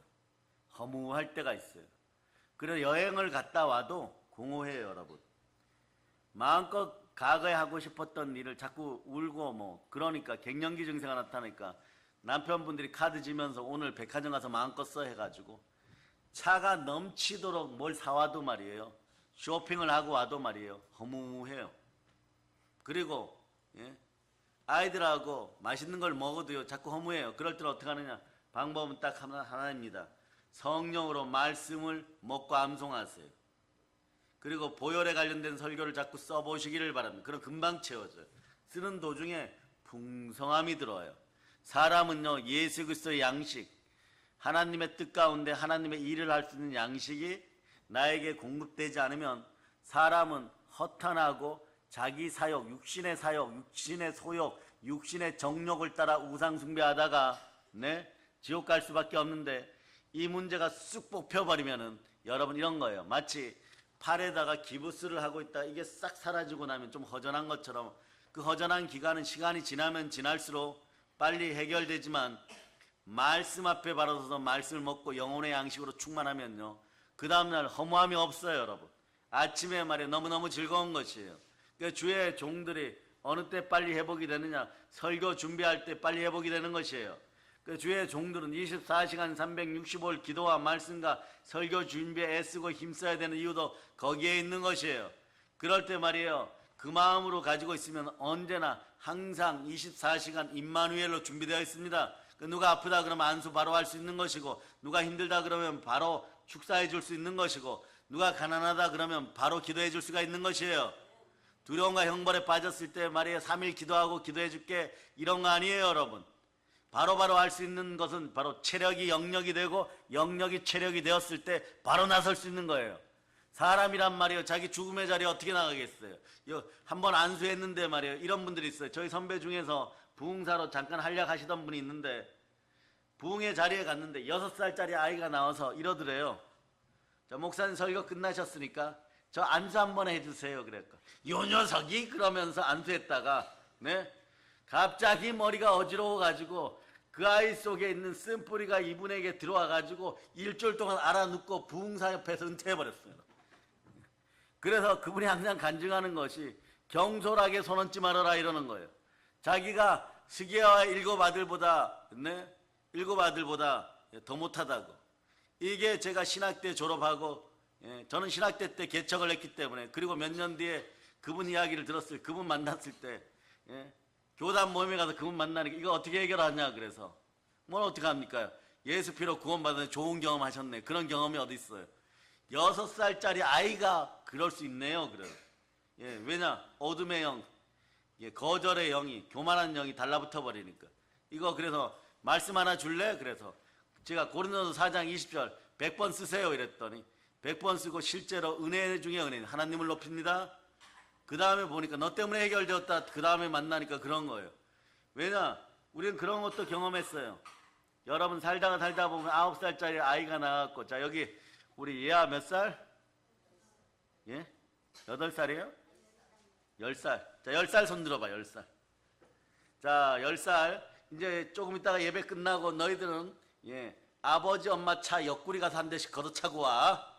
허무할 때가 있어요. 그래서 여행을 갔다 와도 공허해요, 여러분. 마음껏 과거에 하고 싶었던 일을 자꾸 울고 그러니까 갱년기 증세가 나타나니까 남편분들이 카드 지면서 오늘 백화점 가서 마음껏 써 해가지고 차가 넘치도록 뭘 사와도 말이에요, 쇼핑을 하고 와도 말이에요, 허무해요. 그리고 아이들하고 맛있는 걸 먹어도요, 자꾸 허무해요. 그럴 때는 어떻게 하느냐? 방법은 딱 하나입니다. 성령으로 말씀을 먹고 암송하세요. 그리고 보혈에 관련된 설교를 자꾸 써보시기를 바랍니다. 그럼 금방 채워져요. 쓰는 도중에 풍성함이 들어와요. 사람은요, 예수 그리스도의 양식, 하나님의 뜻 가운데 하나님의 일을 할 수 있는 양식이 나에게 공급되지 않으면 사람은 허탄하고 자기 사욕, 육신의 소욕, 육신의 정욕을 따라 우상 숭배하다가 지옥 갈 수밖에 없는데, 이 문제가 쑥 뽑혀버리면은 여러분 이런 거예요. 마치 팔에다가 기부스를 하고 있다, 이게 싹 사라지고 나면 좀 허전한 것처럼, 그 허전한 기간은 시간이 지나면 지날수록 빨리 해결되지만, 말씀 앞에 바로 서서 말씀을 먹고 영혼의 양식으로 충만하면요, 그 다음날 허무함이 없어요, 여러분. 아침에 말이에요, 너무너무 즐거운 것이에요. 그러니까 주의 종들이 어느 때 빨리 회복이 되느냐? 설교 준비할 때 빨리 회복이 되는 것이에요. 그 주의 종들은 24시간 365일 기도와 말씀과 설교 준비에 애쓰고 힘써야 되는 이유도 거기에 있는 것이에요. 그럴 때 말이에요. 그 마음으로 가지고 있으면 언제나 항상 24시간 임마누엘로 준비되어 있습니다. 누가 아프다 그러면 안수 바로 할 수 있는 것이고, 누가 힘들다 그러면 바로 축사해 줄 수 있는 것이고, 누가 가난하다 그러면 바로 기도해 줄 수가 있는 것이에요. 두려움과 형벌에 빠졌을 때 말이에요. 3일 기도하고 기도해 줄게 이런 거 아니에요, 여러분. 바로바로 할 수 있는 것은 바로 체력이 영력이 되고 영력이 체력이 되었을 때 바로 나설 수 있는 거예요. 사람이란 말이에요. 자기 죽음의 자리에 어떻게 나가겠어요? 한번 안수했는데 말이에요. 이런 분들이 있어요. 저희 선배 중에서 부흥사로 잠깐 한약하시던 분이 있는데, 부흥의 자리에 갔는데 6살짜리 아이가 나와서 이러더래요. 자, 목사님 설교 끝나셨으니까 저 안수 한번 해주세요. 그랬고, 요 녀석이 그러면서 안수했다가 네, 갑자기 머리가 어지러워가지고 그 아이 속에 있는 쓴뿌리가 이분에게 들어와가지고 일주일 동안 알아눕고 부흥사 옆에서 은퇴해버렸어요. 그래서 그분이 항상 간증하는 것이 경솔하게 손 얹지 말아라 이러는 거예요. 자기가 스게와 7아들보다 네? 7아들보다 더 못하다고. 이게 제가 신학대 졸업하고 저는 신학대 때 개척을 했기 때문에, 그리고 몇 년 뒤에 그분 이야기를 들었을, 그분 만났을 때 교단 모임에 가서 그분 만나니까 이거 어떻게 해결하냐 그래서 뭘 어떻게 합니까? 예수 피로 구원받은 좋은 경험 하셨네. 그런 경험이 어디 있어요? 6살짜리 아이가 그럴 수 있네요. 그래요. 왜냐? 어둠의 영, 거절의 영이, 교만한 영이 달라붙어 버리니까. 이거 그래서 말씀 하나 줄래? 그래서 제가 고린도서 4장 20절 100번 쓰세요 이랬더니 100번 쓰고 실제로 은혜 중에 은혜, 하나님을 높입니다. 그 다음에 보니까 너 때문에 해결되었다. 그 다음에 만나니까 그런 거예요. 왜냐? 우리는 그런 것도 경험했어요. 여러분 살다가 보면 9살짜리 아이가 나왔고, 자 여기 우리 예아 몇 살? 8살이에요? 10살. 자 10살 손 들어봐. 10살. 자 10살. 이제 조금 있다가 예배 끝나고 너희들은 아버지 엄마 차 옆구리 가서 한 대씩 걷어차고 와.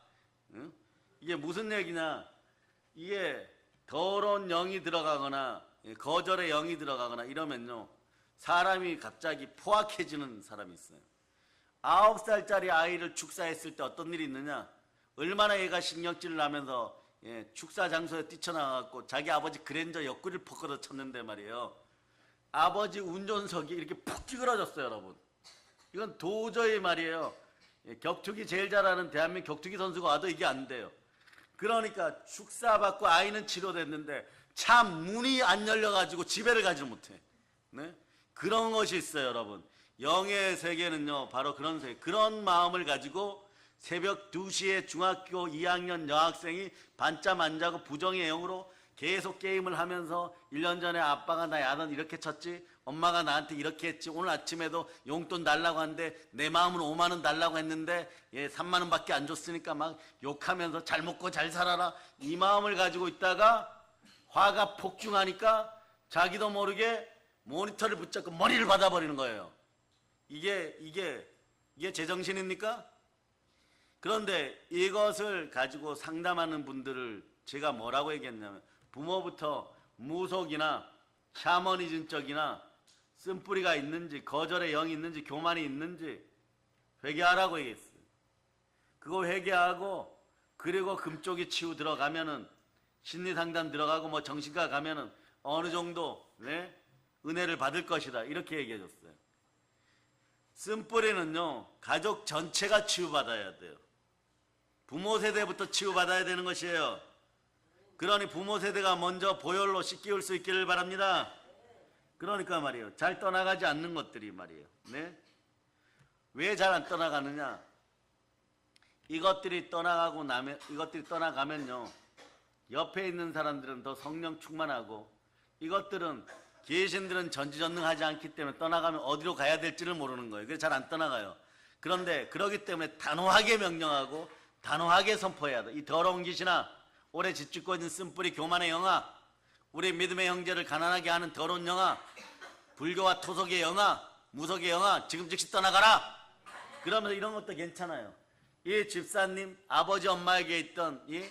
응? 이게 무슨 얘기냐? 이게 더러운 영이 들어가거나 거절의 영이 들어가거나 이러면요, 사람이 갑자기 포악해지는 사람이 있어요. 9살짜리 아이를 축사했을 때 어떤 일이 있느냐? 얼마나 얘가 신경질을 나면서 축사 장소에 뛰쳐나가고 자기 아버지 그랜저 옆구리를 퍽 걷어쳤는데 말이에요. 아버지 운전석이 이렇게 푹 찌그러졌어요, 여러분. 이건 도저히 말이에요. 격투기 제일 잘하는 대한민국 격투기 선수가 와도 이게 안 돼요. 그러니까 축사받고 아이는 치료됐는데 참 문이 안 열려가지고 집에를 가지 못해. 네? 그런 것이 있어요, 여러분. 영의 세계는요, 바로 그런 세계. 그런 마음을 가지고 새벽 2시에 중학교 2학년 여학생이 반잠 안 자고 부정의 영으로 계속 게임을 하면서 1년 전에 아빠가 나 야단 이렇게 쳤지, 엄마가 나한테 이렇게 했지, 오늘 아침에도 용돈 달라고 하는데 내 마음은 5만 원 달라고 했는데 3만 원밖에 안 줬으니까 막 욕하면서 잘 먹고 잘 살아라, 이 마음을 가지고 있다가 화가 폭증하니까 자기도 모르게 모니터를 붙잡고 머리를 받아버리는 거예요. 이게 제정신입니까? 그런데 이것을 가지고 상담하는 분들을 제가 뭐라고 얘기했냐면, 부모부터 무속이나 샤머니즘적이나 쓴뿌리가 있는지, 거절의 영이 있는지, 교만이 있는지 회개하라고 얘기했어요. 그거 회개하고, 그리고 금쪽이 치유 들어가면은, 심리상담 들어가고 뭐 정신과 가면은 어느 정도 은혜를 받을 것이다, 이렇게 얘기해 줬어요. 쓴뿌리는요, 가족 전체가 치유받아야 돼요. 부모 세대부터 치유받아야 되는 것이에요. 그러니 부모 세대가 먼저 보혈로 씻기울 수 있기를 바랍니다. 그러니까 말이에요, 잘 떠나가지 않는 것들이 말이에요. 네? 왜 잘 안 떠나가느냐? 이것들이 떠나가면요, 옆에 있는 사람들은 더 성령 충만하고, 이것들은 귀신들은 전지전능하지 않기 때문에 떠나가면 어디로 가야 될지를 모르는 거예요. 그래서 잘 안 떠나가요. 그런데 그러기 때문에 단호하게 명령하고 단호하게 선포해야 돼. 이 더러운 귀신아, 오래 짓짓고 있는 쓴뿌리 교만의 영아, 우리 믿음의 형제를 가난하게 하는 더러운 영아, 불교와 토속의 영아, 무속의 영아, 지금 즉시 떠나가라. 그러면서 이런 것도 괜찮아요. 이 집사님 아버지 엄마에게 있던 이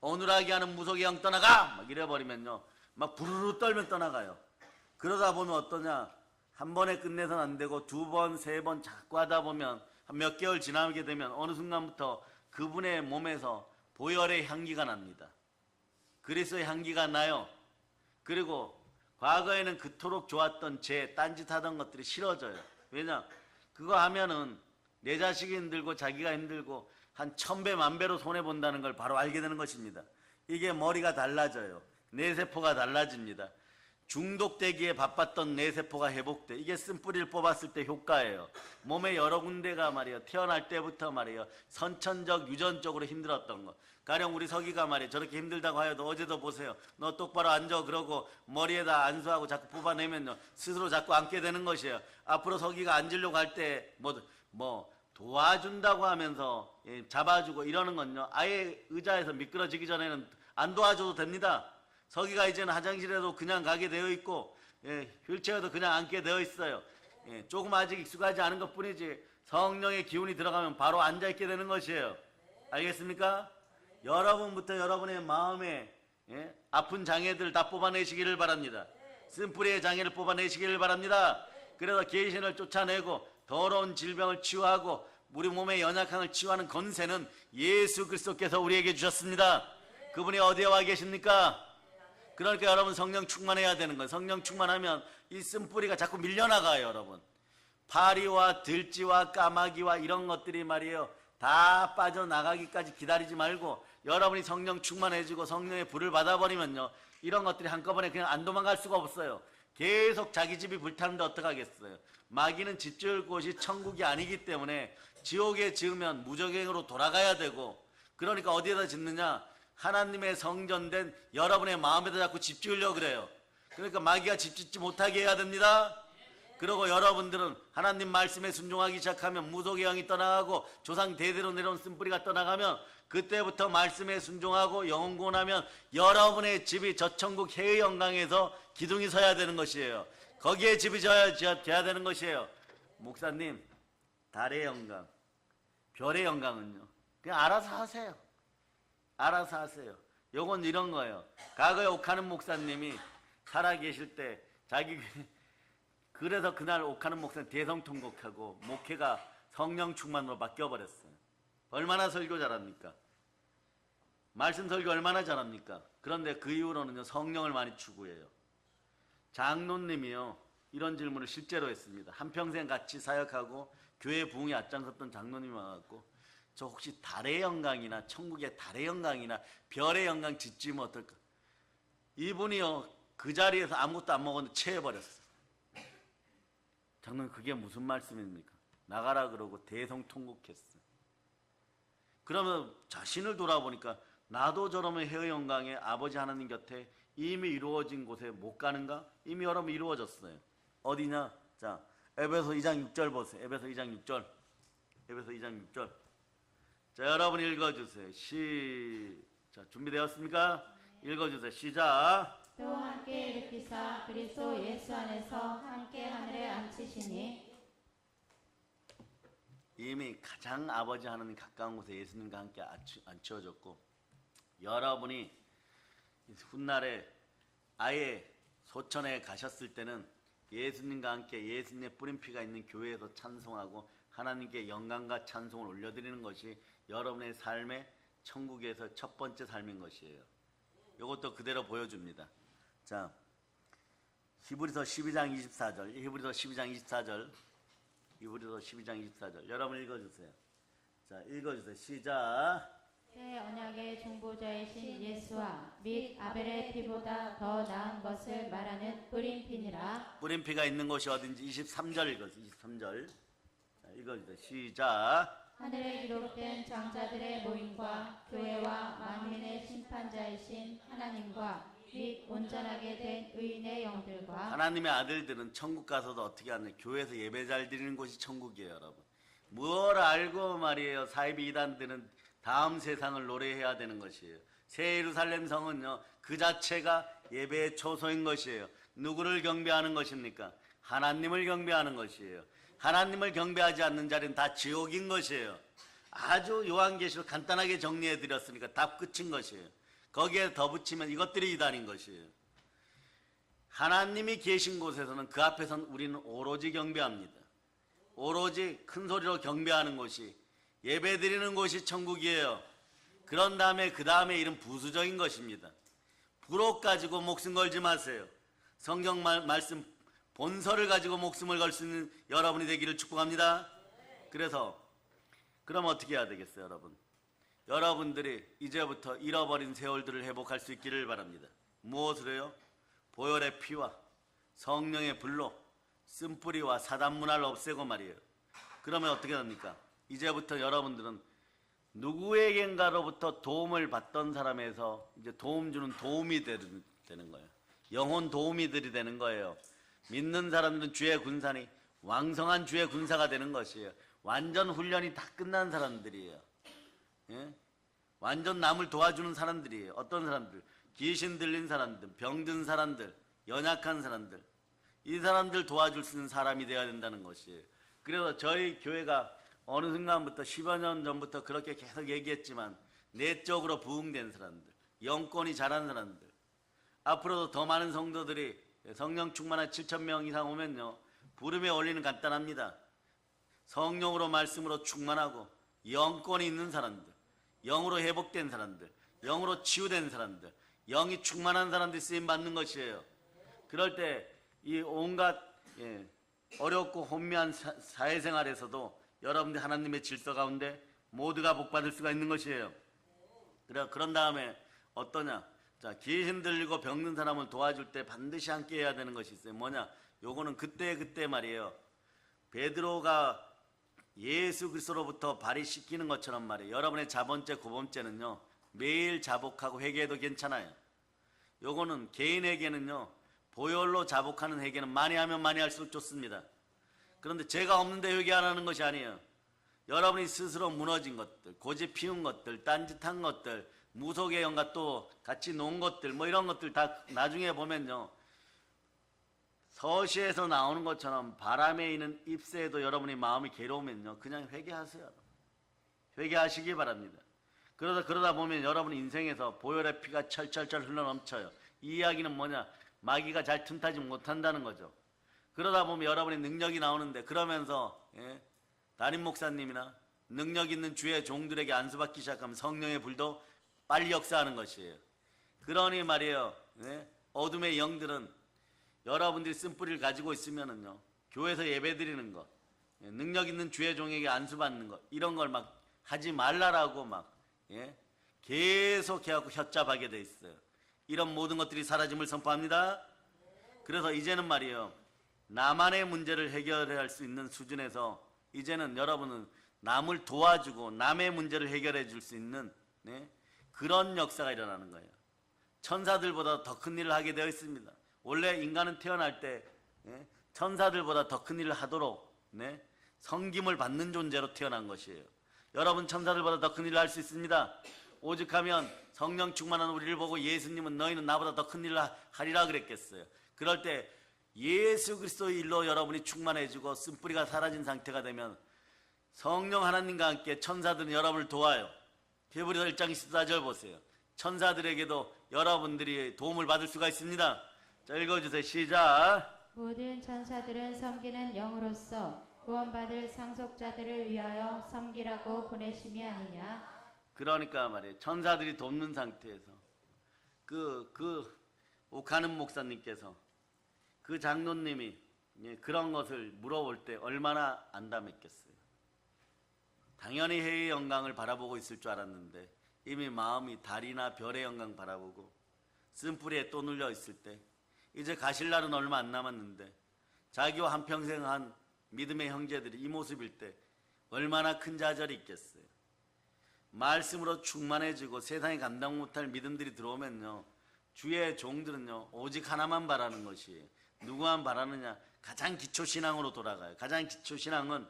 어눌하게 하는 무속의 영 떠나가! 막 이래버리면요, 막 부르르 떨면 떠나가요. 그러다 보면 어떠냐, 한 번에 끝내서는 안 되고 두 번, 세 번 자꾸 하다 보면 한 몇 개월 지나게 되면 어느 순간부터 그분의 몸에서 보혈의 향기가 납니다. 그리스도의 향기가 나요. 그리고 과거에는 그토록 좋았던 제 딴짓하던 것들이 싫어져요. 왜냐? 그거 하면은 내 자식이 힘들고 자기가 힘들고 한 1000배 만배로 손해본다는 걸 바로 알게 되는 것입니다. 이게 머리가 달라져요. 뇌세포가 달라집니다. 중독되기에 바빴던 뇌세포가 회복돼. 이게 쓴뿌리를 뽑았을 때 효과예요. 몸의 여러 군데가 말이에요. 태어날 때부터 말이에요. 선천적, 유전적으로 힘들었던 거. 가령 우리 서기가 말이에요. 저렇게 힘들다고 하여도 어제도 보세요. 너 똑바로 앉아 그러고 머리에다 안수하고 자꾸 뽑아내면요. 스스로 자꾸 앉게 되는 것이에요. 앞으로 서기가 앉으려고 할 때 도와준다고 하면서 잡아주고 이러는 건요. 아예 의자에서 미끄러지기 전에는 안 도와줘도 됩니다. 서기가 이제는 화장실에도 그냥 가게 되어 있고 휠체어도 그냥 앉게 되어 있어요. 조금 아직 익숙하지 않은 것 뿐이지 성령의 기운이 들어가면 바로 앉아있게 되는 것이에요. 알겠습니까? 여러분부터 여러분의 마음에 아픈 장애들을 다 뽑아내시기를 바랍니다. 쓴뿌리의 장애를 뽑아내시기를 바랍니다. 그래서 귀신을 쫓아내고 더러운 질병을 치유하고 우리 몸의 연약함을 치유하는 권세는 예수 그리스도께서 우리에게 주셨습니다. 그분이 어디에 와 계십니까? 그러니까 여러분 성령 충만해야 되는 거예요. 성령 충만하면 이 쓴뿌리가 자꾸 밀려나가요. 여러분 파리와 들쥐와 까마귀와 이런 것들이 말이에요. 다 빠져나가기까지 기다리지 말고 여러분이 성령 충만해지고 성령의 불을 받아버리면요. 이런 것들이 한꺼번에 그냥 안 도망갈 수가 없어요. 계속 자기 집이 불타는데 어떡하겠어요. 마귀는 집 지을 곳이 천국이 아니기 때문에 지옥에 지으면 무적행으로 돌아가야 되고 그러니까 어디에다 짓느냐? 하나님의 성전된 여러분의 마음에다 자꾸 집 지으려고 그래요. 그러니까 마귀가 집 짓지 못하게 해야 됩니다. 그리고 여러분들은 하나님 말씀에 순종하기 시작하면 무속의 영이 떠나가고 조상 대대로 내려온 쓴뿌리가 떠나가면 그때부터 말씀에 순종하고 영혼 구원하면 여러분의 집이 저 천국 해의 영광에서 기둥이 서야 되는 것이에요. 거기에 집이 져야 되는 것이에요. 목사님, 달의 영광, 별의 영광은요 그냥 알아서 하세요. 알아서 하세요. 요건 이런 거예요. 과거에 옥하는 목사님이 살아계실 때 자기 그래서 그날 옥하는 목사님 대성통곡하고 목회가 성령 충만으로 바뀌어버렸어요. 얼마나 설교 잘합니까? 말씀 설교 얼마나 잘합니까? 그런데 그 이후로는요 성령을 많이 추구해요. 장로님이요 이런 질문을 실제로 했습니다. 한평생 같이 사역하고 교회 부흥에 앞장섰던 장로님이 와갖고 저 혹시 달의 영광이나 천국의 달의 영광이나 별의 영광 짓지면 어떨까? 이분이요 그 자리에서 아무것도 안 먹었는데 체해버렸어. 장로님 그게 무슨 말씀입니까? 나가라 그러고 대성통곡했어. 그러면 자신을 돌아보니까 나도 저러면 해의 영광에 아버지 하나님 곁에 이미 이루어진 곳에 못 가는가? 이미 여러분 이루어졌어요. 어디냐? 자 에베소 2장 6절 보세요. 에베소 2장 6절. 에베소 2장 6절. 자 여러분 읽어주세요. 자 준비되었습니까? 읽어주세요. 시작. 또 함께 일으키사 그리스도 예수 안에서 함께 하늘에 앉히시니 이미 가장 아버지 하나님 가까운 곳에 예수님과 함께 앉혀졌고 여러분이 훗날에 아예 소천에 가셨을 때는 예수님과 함께 예수님의 뿌린 피가 있는 교회에서 찬송하고 하나님께 영광과 찬송을 올려드리는 것이 여러분의 삶의 천국에서 첫 번째 삶인 것이에요. 이것도 그대로 보여줍니다. 자, 히브리서 12장 24절, 히브리서 12장 24절, 히브리서 12장 24절. 여러분 읽어주세요. 자, 읽어주세요. 시작. 새 언약의 중보자이신 예수와 및 아벨의 피보다 더 나은 것을 말하는 뿌린 피니라. 뿌린 피가 있는 곳이 어딘지 23절 읽어주세요. 23절. 자, 읽어주세요. 시작. 하늘에 기록된 장자들의 모임과 교회와 만민의 심판자이신 하나님과 및 온전하게 된 의인의 영들과 하나님의 아들들은 천국 가서도 어떻게 하느냐? 교회에서 예배 잘 드리는 곳이 천국이에요, 여러분. 뭘 알고 말이에요. 사이비 이단들은 다음 세상을 노래해야 되는 것이에요. 새 예루살렘 성은요 그 자체가 예배의 초소인 것이에요. 누구를 경배하는 것입니까? 하나님을 경배하는 것이에요. 하나님을 경배하지 않는 자리는 다 지옥인 것이에요. 아주 요한계시록 간단하게 정리해 드렸으니까 답 끝인 것이에요. 거기에 더 붙이면 이것들이 이단인 것이에요. 하나님이 계신 곳에서는 그 앞에서는 우리는 오로지 경배합니다. 오로지 큰 소리로 경배하는 곳이, 예배드리는 곳이 천국이에요. 그런 다음에 그 다음에 일은 부수적인 것입니다. 부록 가지고 목숨 걸지 마세요. 성경 말씀 본서를 가지고 목숨을 걸 수 있는 여러분이 되기를 축복합니다. 그래서 그럼 어떻게 해야 되겠어요, 여러분? 여러분들이 이제부터 잃어버린 세월들을 회복할 수 있기를 바랍니다. 무엇으로요? 보혈의 피와 성령의 불로 쓴뿌리와 사단 문화를 없애고 말이에요. 그러면 어떻게 됩니까? 이제부터 여러분들은 누구에겐가로부터 도움을 받던 사람에서 이제 도움 주는 도움이 되는 거예요. 영혼 도우미들이 되는 거예요. 믿는 사람들은 주의 군사니 왕성한 주의 군사가 되는 것이에요. 완전 훈련이 다 끝난 사람들이에요. 예? 완전 남을 도와주는 사람들이에요. 어떤 사람들? 귀신 들린 사람들, 병든 사람들, 연약한 사람들, 이 사람들 도와줄 수 있는 사람이 되어야 된다는 것이에요. 그래서 저희 교회가 어느 순간부터 10여 년 전부터 그렇게 계속 얘기했지만 내적으로 부흥된 사람들, 영권이 자란 사람들, 앞으로도 더 많은 성도들이 성령 충만한 7,000명 이상 오면요, 부름에 올리는 간단합니다. 성령으로 말씀으로 충만하고 영권이 있는 사람들, 영으로 회복된 사람들, 영으로 치유된 사람들, 영이 충만한 사람들이 쓰임 받는 것이에요. 그럴 때 이 온갖 어렵고 혼미한 사회생활에서도 여러분들 하나님의 질서 가운데 모두가 복받을 수가 있는 것이에요. 그런 다음에 어떠냐? 자, 귀신 들리고 병든 사람을 도와줄 때 반드시 함께 해야 되는 것이 있어요. 뭐냐? 요거는 그때 말이에요. 베드로가 예수 그리스도로부터 발이 씻기는 것처럼 말이에요. 여러분의 자번째, 고번째는요, 매일 자복하고 회개해도 괜찮아요. 요거는 개인에게는요, 보혈로 자복하는 회개는 많이 하면 많이 할수록 좋습니다. 그런데 죄가 없는데 회개 안 하는 것이 아니에요. 여러분이 스스로 무너진 것들, 고집 피운 것들, 딴짓한 것들, 무속의 영과 또 같이 논 것들, 뭐 이런 것들 다 나중에 보면요, 서시에서 나오는 것처럼 바람에 있는 잎새에도 여러분이 마음이 괴로우면요, 그냥 회개하세요. 회개하시기 바랍니다. 그러다 보면 여러분 인생에서 보혈의 피가 철철철 흘러넘쳐요. 이 이야기는 뭐냐? 마귀가 잘 틈타지 못한다는 거죠. 그러다 보면 여러분의 능력이 나오는데, 그러면서 담임 목사님이나 능력 있는 주의 종들에게 안수받기 시작하면 성령의 불도 빨리 역사하는 것이에요. 그러니 말이에요, 어둠의 영들은 여러분들이 쓴뿌리를 가지고 있으면은요, 교회에서 예배드리는 것, 능력 있는 주의 종에게 안수받는 것, 이런 걸 막 하지 말라라고 막 계속 해갖고 협잡하게 돼 있어요. 이런 모든 것들이 사라짐을 선포합니다. 그래서 이제는 말이에요, 나만의 문제를 해결해야 할 수 있는 수준에서 이제는 여러분은 남을 도와주고 남의 문제를 해결해 줄 수 있는 그런 역사가 일어나는 거예요. 천사들보다 더 큰 일을 하게 되어 있습니다. 원래 인간은 태어날 때 천사들보다 더 큰 일을 하도록 섬김을 받는 존재로 태어난 것이에요. 여러분 천사들보다 더 큰 일을 할 수 있습니다. 오죽하면 성령 충만한 우리를 보고 예수님은 너희는 나보다 더 큰 일을 하리라 그랬겠어요. 그럴 때 예수 그리스도의 일로 여러분이 충만해지고 쓴뿌리가 사라진 상태가 되면 성령 하나님과 함께 천사들은 여러분을 도와요. 히브리서 1장 14절 보세요. 천사들에게도 여러분들이 도움을 받을 수가 있습니다. 자, 읽어주세요. 시작. 모든 천사들은 섬기는 영으로서 구원받을 상속자들을 위하여 섬기라고 보내심이 아니냐. 그러니까 말이에요, 천사들이 돕는 상태에서 오카는 목사님께서 그 장로님이 그런 것을 물어볼 때 얼마나 안담했겠어요. 당연히 해의 영광을 바라보고 있을 줄 알았는데 이미 마음이 달이나 별의 영광 바라보고 쓴뿌리에 또 눌려 있을 때, 이제 가실 날은 얼마 안 남았는데 자기와 한평생 한 믿음의 형제들이 이 모습일 때 얼마나 큰 좌절이 있겠어요. 말씀으로 충만해지고 세상에 감당 못할 믿음들이 들어오면요, 주의 종들은요 오직 하나만 바라는 것이에요. 누구만 바라느냐? 가장 기초신앙으로 돌아가요. 가장 기초신앙은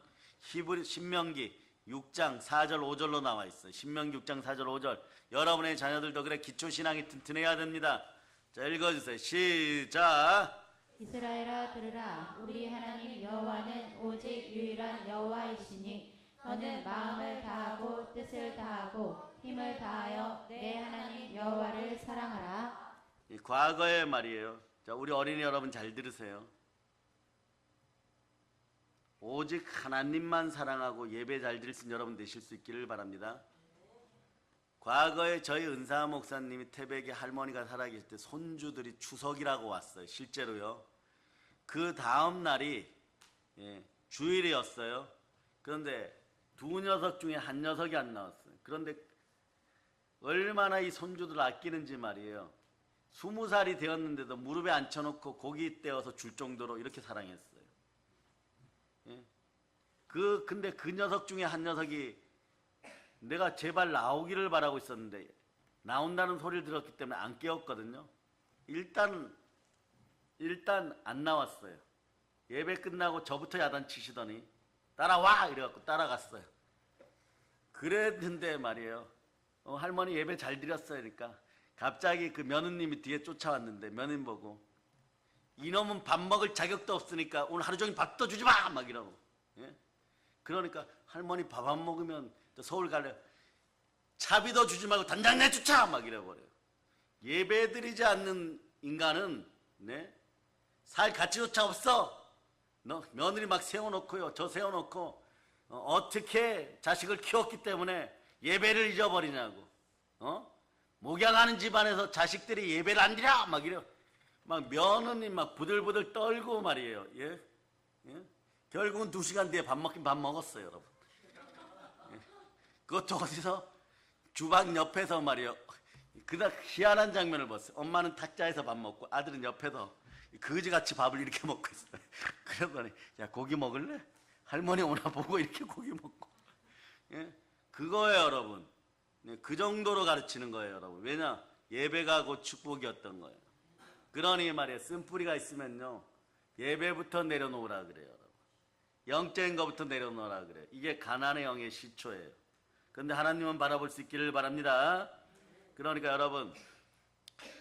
신명기 6장 4절 5절로 나와 있어요. 신명기 6장 4절 5절. 여러분의 자녀들도 그래 기초신앙이 튼튼해야 됩니다. 자, 읽어주세요. 시작. 이스라엘아 들으라. 우리 하나님 여호와는 오직 유일한 여호와이시니 너는 마음을 다하고 뜻을 다하고 힘을 다하여 내 하나님 여호와를 사랑하라. 이 과거의 말이에요. 자, 우리 어린이 여러분 잘 들으세요. 오직 하나님만 사랑하고 예배 잘 드릴 수 있는 여러분 되실 수 있기를 바랍니다. 과거에 저희 은사 목사님이 태백에 할머니가 살아계실 때 손주들이 추석이라고 왔어요. 실제로요. 그 다음 날이 주일이었어요. 그런데 두 녀석 중에 한 녀석이 안 나왔어요. 그런데 얼마나 이 손주들 아끼는지 말이에요. 20살이 되었는데도 무릎에 앉혀놓고 고기 떼어서 줄 정도로 이렇게 사랑했어요. 근데 그 녀석 중에 한 녀석이 내가 제발 나오기를 바라고 있었는데 나온다는 소리를 들었기 때문에 안 깨웠거든요. 일단 안 나왔어요. 예배 끝나고 저부터 야단치시더니 따라와! 이래갖고 따라갔어요. 그랬는데 말이에요. 할머니 예배 잘 드렸어요. 그러니까 갑자기 그 며느님이 뒤에 쫓아왔는데 며느님 보고 이놈은 밥 먹을 자격도 없으니까 오늘 하루 종일 밥도 주지 마! 막 이러고. 예? 그러니까 할머니 밥 안 먹으면 서울 갈래. 차비도 주지 말고 당장 내쫓아! 막 이래버려요. 예배 드리지 않는 인간은 살 가치조차 없어. 너 며느리 막 세워놓고요. 저 세워놓고 어떻게 자식을 키웠기 때문에 예배를 잊어버리냐고. 목양하는 집안에서 자식들이 예배를 안 드려! 막 이래. 막 며느님 막 부들부들 떨고 말이에요. 예? 결국은 2시간 뒤에 밥 먹긴 밥 먹었어요, 여러분. 그것도 어디서? 주방 옆에서 말이에요. 그다 희한한 장면을 봤어요. 엄마는 탁자에서 밥 먹고 아들은 옆에서 거지같이 밥을 이렇게 먹고 있어요. 그러더니 야 고기 먹을래? 할머니 오나 보고 이렇게 고기 먹고. 그거예요, 여러분. 그 정도로 가르치는 거예요, 여러분. 왜냐? 예배가 곧 축복이었던 거예요. 그러니 말이에요. 쓴뿌리가 있으면요. 예배부터 내려놓으라 그래요, 여러분. 영적인 것부터 내려놓으라 그래요. 이게 가난의 영의 시초예요. 그런데 하나님은 바라볼 수 있기를 바랍니다. 그러니까 여러분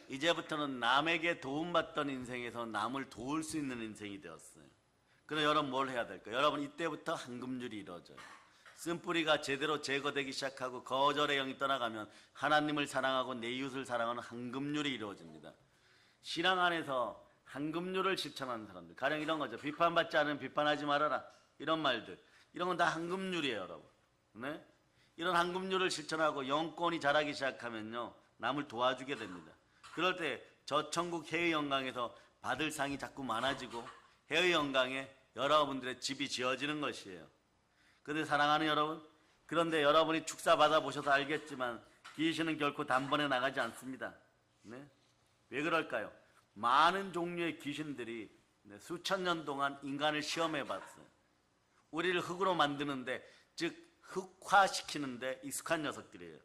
이제부터는 남에게 도움받던 인생에서 남을 도울 수 있는 인생이 되었어요. 그럼 여러분 뭘 해야 될까요? 여러분 이때부터 한금률이 이루어져요. 쓴뿌리가 제대로 제거되기 시작하고 거절의 영이 떠나가면 하나님을 사랑하고 내 이웃을 사랑하는 한금률이 이루어집니다. 신앙 안에서 한금률을 실천하는 사람들, 가령 이런 거죠. 비판받지 않으면 비판하지 말아라. 이런 말들, 이런 건 다 한금률이에요, 여러분. 네? 이런 한금률을 실천하고 영권이 자라기 시작하면요, 남을 도와주게 됩니다. 그럴 때 저천국 해의 영광에서 받을 상이 자꾸 많아지고 해의 영광에 여러분들의 집이 지어지는 것이에요. 그런데 사랑하는 여러분, 그런데 여러분이 축사 받아보셔서 알겠지만 귀신은 결코 단번에 나가지 않습니다. 네? 왜 그럴까요? 많은 종류의 귀신들이 수천 년 동안 인간을 시험해 봤어요. 우리를 흙으로 만드는데, 즉 흑화시키는데 익숙한 녀석들이에요.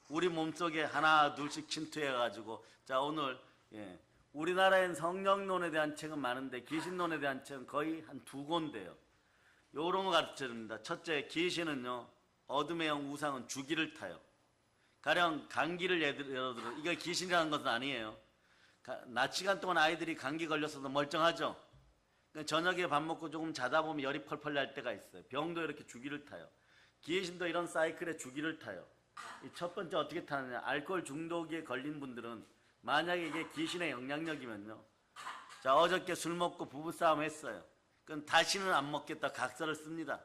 우리 몸속에 하나 둘씩 침투해가지고, 자 오늘 우리나라엔 성령론에 대한 책은 많은데 귀신론에 대한 책은 거의 한 2권인데요. 요런 거 가르쳐줍니다. 첫째, 귀신은요, 어둠의 영 우상은 주기를 타요. 가령 감기를 예를 들어, 이게 귀신이라는 것은 아니에요. 낮 시간 동안 아이들이 감기 걸렸어도 멀쩡하죠. 저녁에 밥 먹고 조금 자다 보면 열이 펄펄 날 때가 있어요. 병도 이렇게 주기를 타요. 귀신도 이런 사이클에 주기를 타요. 첫 번째 어떻게 타느냐? 알코올 중독에 걸린 분들은 만약에 이게 귀신의 영향력이면요, 자 어저께 술 먹고 부부싸움 했어요. 그럼 다시는 안 먹겠다 각서를 씁니다.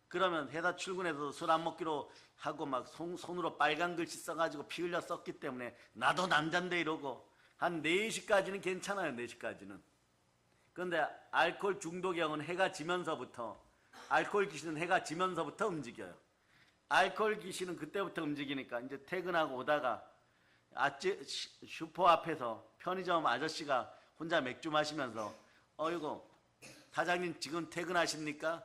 그러면 회사 출근해서 술 안 먹기로 하고 막 손으로 빨간 글씨 써가지고 피 흘려 썼기 때문에 나도 남잔데 이러고 한 4시까지는 괜찮아요. 4시까지는. 그런데 알코올 중독의 영은 해가 지면서부터, 알코올 귀신은 해가 지면서부터 움직여요. 알코올 귀신은 그때부터 움직이니까 이제 퇴근하고 오다가 슈퍼 앞에서 편의점 아저씨가 혼자 맥주 마시면서 이거 사장님 지금 퇴근하십니까?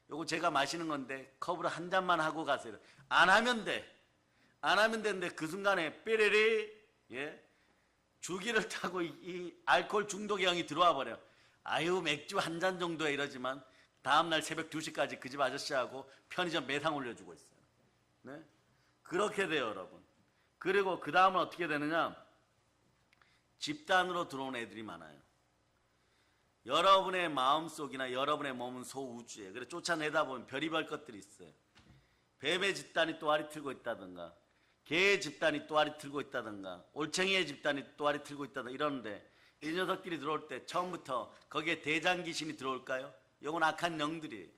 요거 제가 마시는 건데 컵으로 한 잔만 하고 가세요. 안 하면 돼. 안 하면 되는데 그 순간에 삐리리 주기를 타고 이 알코올 중독의 영이 들어와 버려. 아유 맥주 한 잔 정도에 이러지만 다음날 새벽 2시까지 그 집 아저씨하고 편의점 매상 올려주고 있어요. 네? 그렇게 돼요, 여러분. 그리고 그 다음은 어떻게 되느냐? 집단으로 들어온 애들이 많아요. 여러분의 마음속이나 여러분의 몸은 소우주에, 그래 쫓아내다 보면 별의별 것들이 있어요. 뱀의 집단이 또아리 틀고 있다든가, 개의 집단이 또아리 틀고 있다든가, 올챙이의 집단이 또아리 틀고 있다든가 이러는데, 이 녀석들이 들어올 때 처음부터 거기에 대장 귀신이 들어올까요? 이건 악한 영들이에요.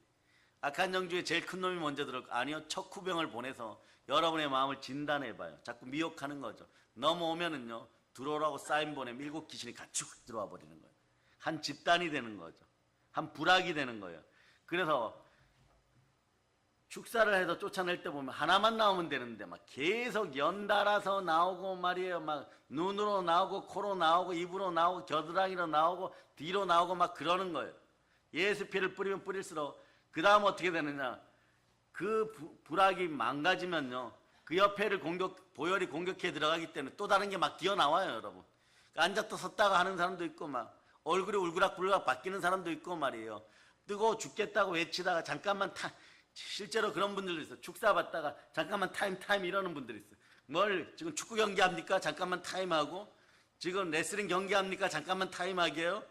악한 영 중에 제일 큰 놈이 먼저 들어올 거 아니요. 척후병을 보내서 여러분의 마음을 진단해봐요. 자꾸 미혹하는 거죠. 넘어오면은요 들어오라고 사인 보내면 7 귀신이 같이 들어와 버리는 거예요. 한 집단이 되는 거죠. 한 부락이 되는 거예요. 그래서 축사를 해서 쫓아낼 때 보면 하나만 나오면 되는데 막 계속 연달아서 나오고 말이에요. 막 눈으로 나오고 코로 나오고 입으로 나오고 겨드랑이로 나오고 뒤로 나오고 막 그러는 거예요. 예수 피를 뿌리면 뿌릴수록 그 다음 어떻게 되느냐. 그 불악이 망가지면요. 그 옆에를 보혈이 공격해 들어가기 때문에 또 다른 게 막 뛰어나와요, 여러분. 앉았다 섰다가 하는 사람도 있고 막 얼굴이 울그락불그락 바뀌는 사람도 있고 말이에요. 뜨거워 죽겠다고 외치다가 잠깐만 실제로 그런 분들도 있어요. 축사 받다가 잠깐만 타임 이러는 분들이 있어요. 뭘 지금 축구 경기 합니까? 잠깐만 타임하고 지금 레슬링 경기 합니까? 잠깐만 타임하게요.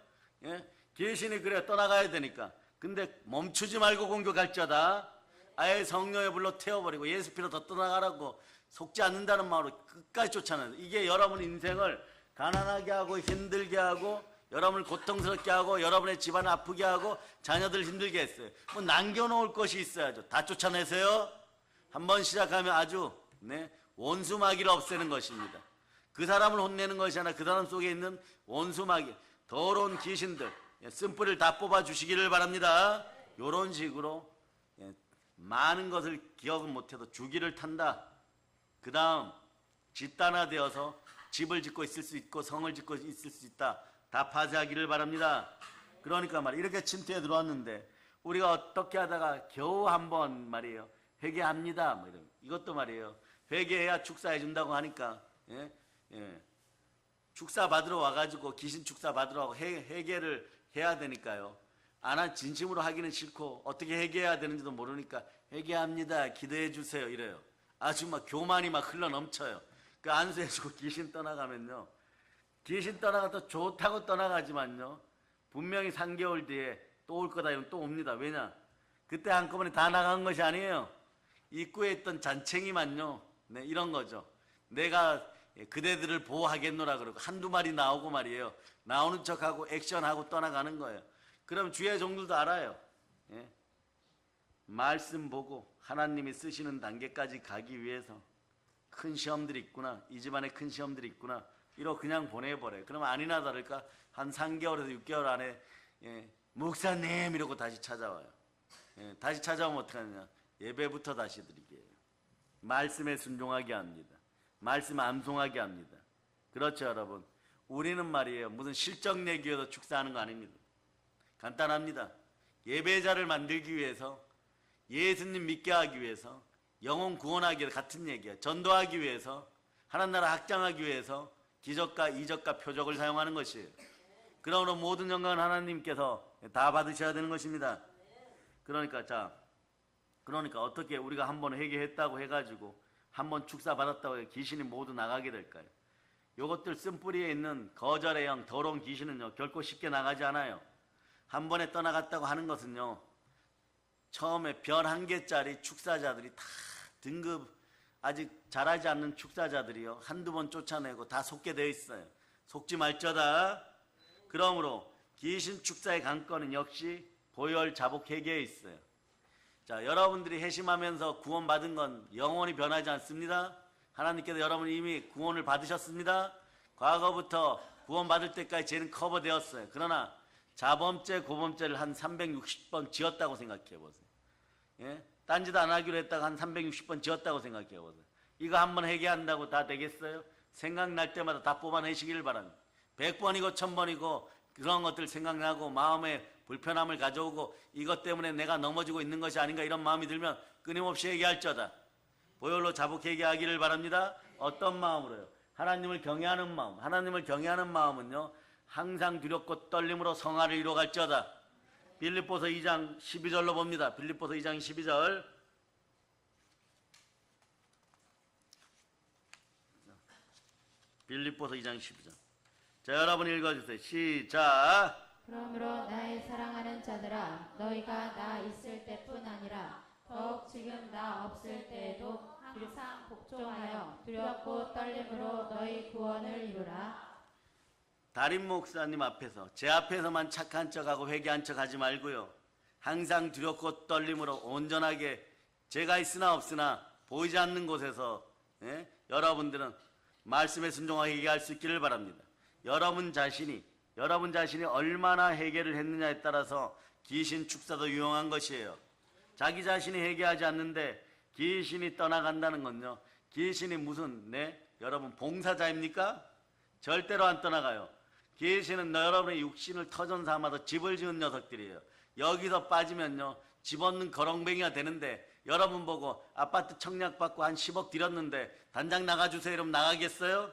예? 귀신이 그래 떠나가야 되니까. 근데 멈추지 말고 공격할자다. 아예 성령의 불로 태워버리고 예수 피로 더 떠나가라고 속지 않는다는 마음으로 끝까지 쫓아내요. 이게 여러분 인생을 가난하게 하고 힘들게 하고 여러분을 고통스럽게 하고 여러분의 집안을 아프게 하고 자녀들 힘들게 했어요. 뭐 남겨놓을 것이 있어야죠. 다 쫓아내세요. 한번 시작하면 아주 원수 마귀를 없애는 것입니다. 그 사람을 혼내는 것이 아니라 그 사람 속에 있는 원수 마귀, 더러운 귀신들 쓴뿌리를 다 뽑아주시기를 바랍니다. 이런 식으로 많은 것을 기억은 못해도 주기를 탄다. 그 다음 집단화되어서 집을 짓고 있을 수 있고 성을 짓고 있을 수 있다. 다 파쇄하기를 바랍니다. 그러니까 말이에요. 이렇게 침투에 들어왔는데 우리가 어떻게 하다가 겨우 한번 말이에요. 회개합니다. 뭐 이런. 이것도 말이에요. 회개해야 축사해 준다고 하니까 축사 받으러 와가지고 귀신 축사 받으러 와고 회개를 해야 되니까요. 진심으로 하기는 싫고 어떻게 회개해야 되는지도 모르니까 회개합니다. 기도해 주세요. 이래요. 아주 막 교만이 막 흘러 넘쳐요. 그 안수해주고 귀신 떠나가면요. 귀신 떠나가도 좋다고 떠나가지만요. 분명히 3개월 뒤에 또 올 거다 이러면 또 옵니다. 왜냐? 그때 한꺼번에 다 나간 것이 아니에요. 입구에 있던 잔챙이만요. 이런 거죠. 내가 그대들을 보호하겠노라 그러고 한두 마리 나오고 말이에요. 나오는 척하고 액션하고 떠나가는 거예요. 그럼 주의 종들도 알아요. 말씀 보고 하나님이 쓰시는 단계까지 가기 위해서 큰 시험들이 있구나. 이 집안에 큰 시험들이 있구나. 이러 그냥 보내버려요. 그러면 아니나 다를까 한 3개월에서 6개월 안에 목사님 이러고 다시 찾아와요. 다시 찾아오면 어떻게 하느냐. 예배부터 다시 드리게 해요. 말씀에 순종하게 합니다. 말씀 암송하게 합니다. 그렇죠, 여러분. 우리는 말이에요. 무슨 실적 내기 위해서 축사하는 거 아닙니다. 간단합니다. 예배자를 만들기 위해서 예수님 믿게 하기 위해서 영혼 구원하기 위해서 같은 얘기예요. 전도하기 위해서 하나님 나라 확장하기 위해서 기적과 이적과 표적을 사용하는 것이에요. 그러므로 모든 영광은 하나님께서 다 받으셔야 되는 것입니다. 그러니까 어떻게 우리가 한번 회개했다고 해가지고 한번 축사 받았다고 해서 귀신이 모두 나가게 될까요? 요것들 쓴뿌리에 있는 거절의 영, 더러운 귀신은요 결코 쉽게 나가지 않아요. 한 번에 떠나갔다고 하는 것은요 처음에 별 1개짜리 축사자들이 다 등급 아직 잘하지 않는 축사자들이요 한두 번 쫓아내고 다 속게 되어 있어요. 속지 말자다. 그러므로 귀신 축사의 관건은 역시 보혈 자복 회개에 있어요. 자, 여러분들이 회심하면서 구원받은 건 영원히 변하지 않습니다. 하나님께서 여러분 이미 구원을 받으셨습니다. 과거부터 구원받을 때까지 죄는 커버되었어요. 그러나 자범죄, 고범죄를 한 360번 지었다고 생각해 보세요. 딴짓 안 하기로 했다가 한 360번 지었다고 생각해 보세요. 이거 한번 회개한다고 다 되겠어요? 생각날 때마다 다 뽑아내시기를 바랍니다. 100번이고 1000번이고 그런 것들 생각나고 마음에 불편함을 가져오고 이것 때문에 내가 넘어지고 있는 것이 아닌가 이런 마음이 들면 끊임없이 회개할저다. 보혈로 자복 회개하기를 바랍니다. 어떤 마음으로요? 하나님을 경외하는 마음. 하나님을 경외하는 마음은요 항상 두렵고 떨림으로 성화를 이루어갈지어다. 빌립보서 2장 12절로 봅니다. 빌립보서 2장 12절. 빌립보서 2장 12절. 자, 여러분 읽어주세요. 시작. 그러므로 나의 사랑하는 자들아 너희가 나 있을 때뿐 아니라 더욱 지금 나 없을 때에도 항상 복종하여 두렵고 떨림으로 너희 구원을 이루라. 담임 목사님 앞에서 제 앞에서만 착한 척하고 회개한 척하지 말고요. 항상 두렵고 떨림으로 온전하게 제가 있으나 없으나 보이지 않는 곳에서 여러분들은 말씀에 순종하게 얘기할 수 있기를 바랍니다. 여러분 자신이 얼마나 회개를 했느냐에 따라서 귀신 축사도 유용한 것이에요. 자기 자신이 회개하지 않는데 귀신이 떠나간다는 건요. 귀신이 무슨 여러분 봉사자입니까? 절대로 안 떠나가요. 귀신은 여러분의 육신을 터전 삼아서 집을 지은 녀석들이에요. 여기서 빠지면요 집 없는 거렁뱅이가 되는데 여러분 보고 아파트 청약 받고 한 10억 들였는데 단장 나가주세요 이러면 나가겠어요?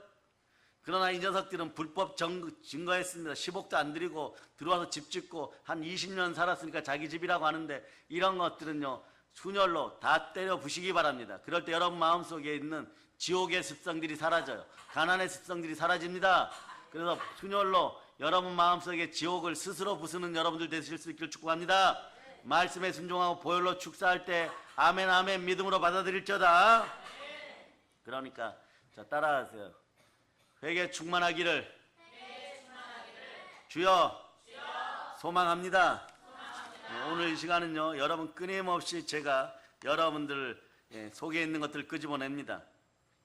그러나 이 녀석들은 불법 증거했습니다. 10억도 안 들이고 들어와서 집 짓고 한 20년 살았으니까 자기 집이라고 하는데 이런 것들은요 순혈로 다 때려 부시기 바랍니다. 그럴 때 여러분 마음속에 있는 지옥의 습성들이 사라져요. 가난의 습성들이 사라집니다. 그래서 순혈로 여러분 마음속에 지옥을 스스로 부수는 여러분들 되실 수 있기를 축복합니다. 말씀에 순종하고 보혈로 축사할 때 아멘 아멘 믿음으로 받아들일저다. 그러니까 자 따라하세요. 회개 충만하기를 주여 소망합니다. 오늘 이 시간은요 여러분 끊임없이 제가 여러분들 속에 있는 것들을 끄집어냅니다.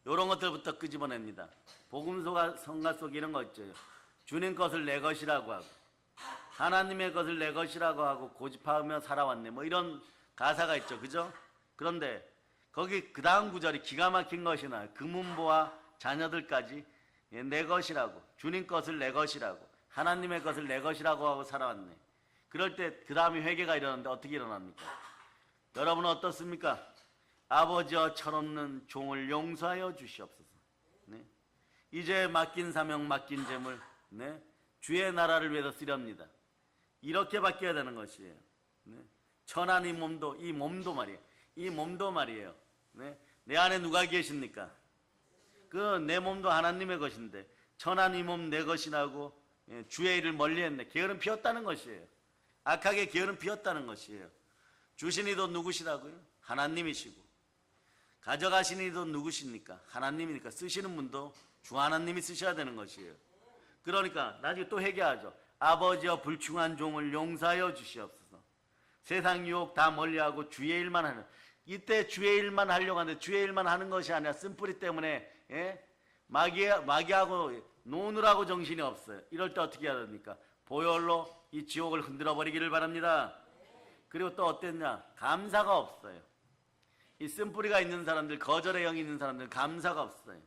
이런 것들부터 끄집어냅니다. 복음서가 성가 속에 이런 거 있죠. 주님 것을 내 것이라고 하고 하나님의 것을 내 것이라고 하고 고집하며 살아왔네 뭐 이런 가사가 있죠. 그죠? 그런데 거기 그 다음 구절이 기가 막힌 것이 나요. 금은보와 자녀들까지 내 것이라고 주님 것을 내 것이라고 하나님의 것을 내 것이라고 하고 살아왔네. 그럴 때 그 다음에 회개가 일어나는데 어떻게 일어납니까? 여러분은 어떻습니까? 아버지여 철없는 종을 용서하여 주시옵소서. 이제 맡긴 사명 맡긴 재물 주의 나라를 위해서 쓰렵니다. 이렇게 바뀌어야 되는 것이에요. 천한 이 몸도 말이에요. 이 몸도 말이에요. 내 안에 누가 계십니까? 그 내 몸도 하나님의 것인데 천한 이 몸 내 것이라고 주의 일을 멀리했네. 게으름 피웠다는 것이에요. 악하게 게으름 피웠다는 것이에요. 주신 이도 누구시라고요? 하나님이시고 가져가신 이도 누구십니까? 하나님이니까 쓰시는 분도 주 하나님이 쓰셔야 되는 것이에요. 그러니까 나중에 또 회개하죠. 아버지여 불충한 종을 용서하여 주시옵소서. 세상 유혹 다 멀리하고 주의 일만 하는 이때 주의 일만 하려고 하는데 주의 일만 하는 것이 아니라 쓴뿌리 때문에 마귀하고 노느라고 정신이 없어요. 이럴 때 어떻게 해야 됩니까? 보혈로 이 지옥을 흔들어 버리기를 바랍니다. 그리고 또 어땠냐? 감사가 없어요. 이 쓴뿌리가 있는 사람들, 거절의 영이 있는 사람들 감사가 없어요.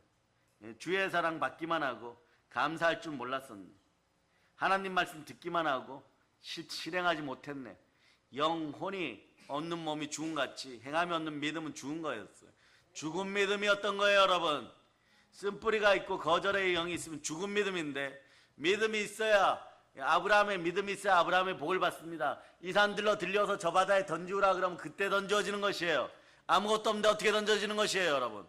주의 사랑 받기만 하고 감사할 줄 몰랐었네. 하나님 말씀 듣기만 하고 실행하지 못했네. 영혼이 없는 몸이 죽음같이 행함이 없는 믿음은 죽은 거였어요. 죽은 믿음이었던 거예요. 여러분 쓴뿌리가 있고 거절의 영이 있으면 죽은 믿음인데 믿음이 있어야 아브라함의 믿음이 있어야 아브라함의 복을 받습니다. 이 산들로 들려서 저 바다에 던지우라 그러면 그때 던져지는 것이에요. 아무것도 없는데 어떻게 던져지는 것이에요. 여러분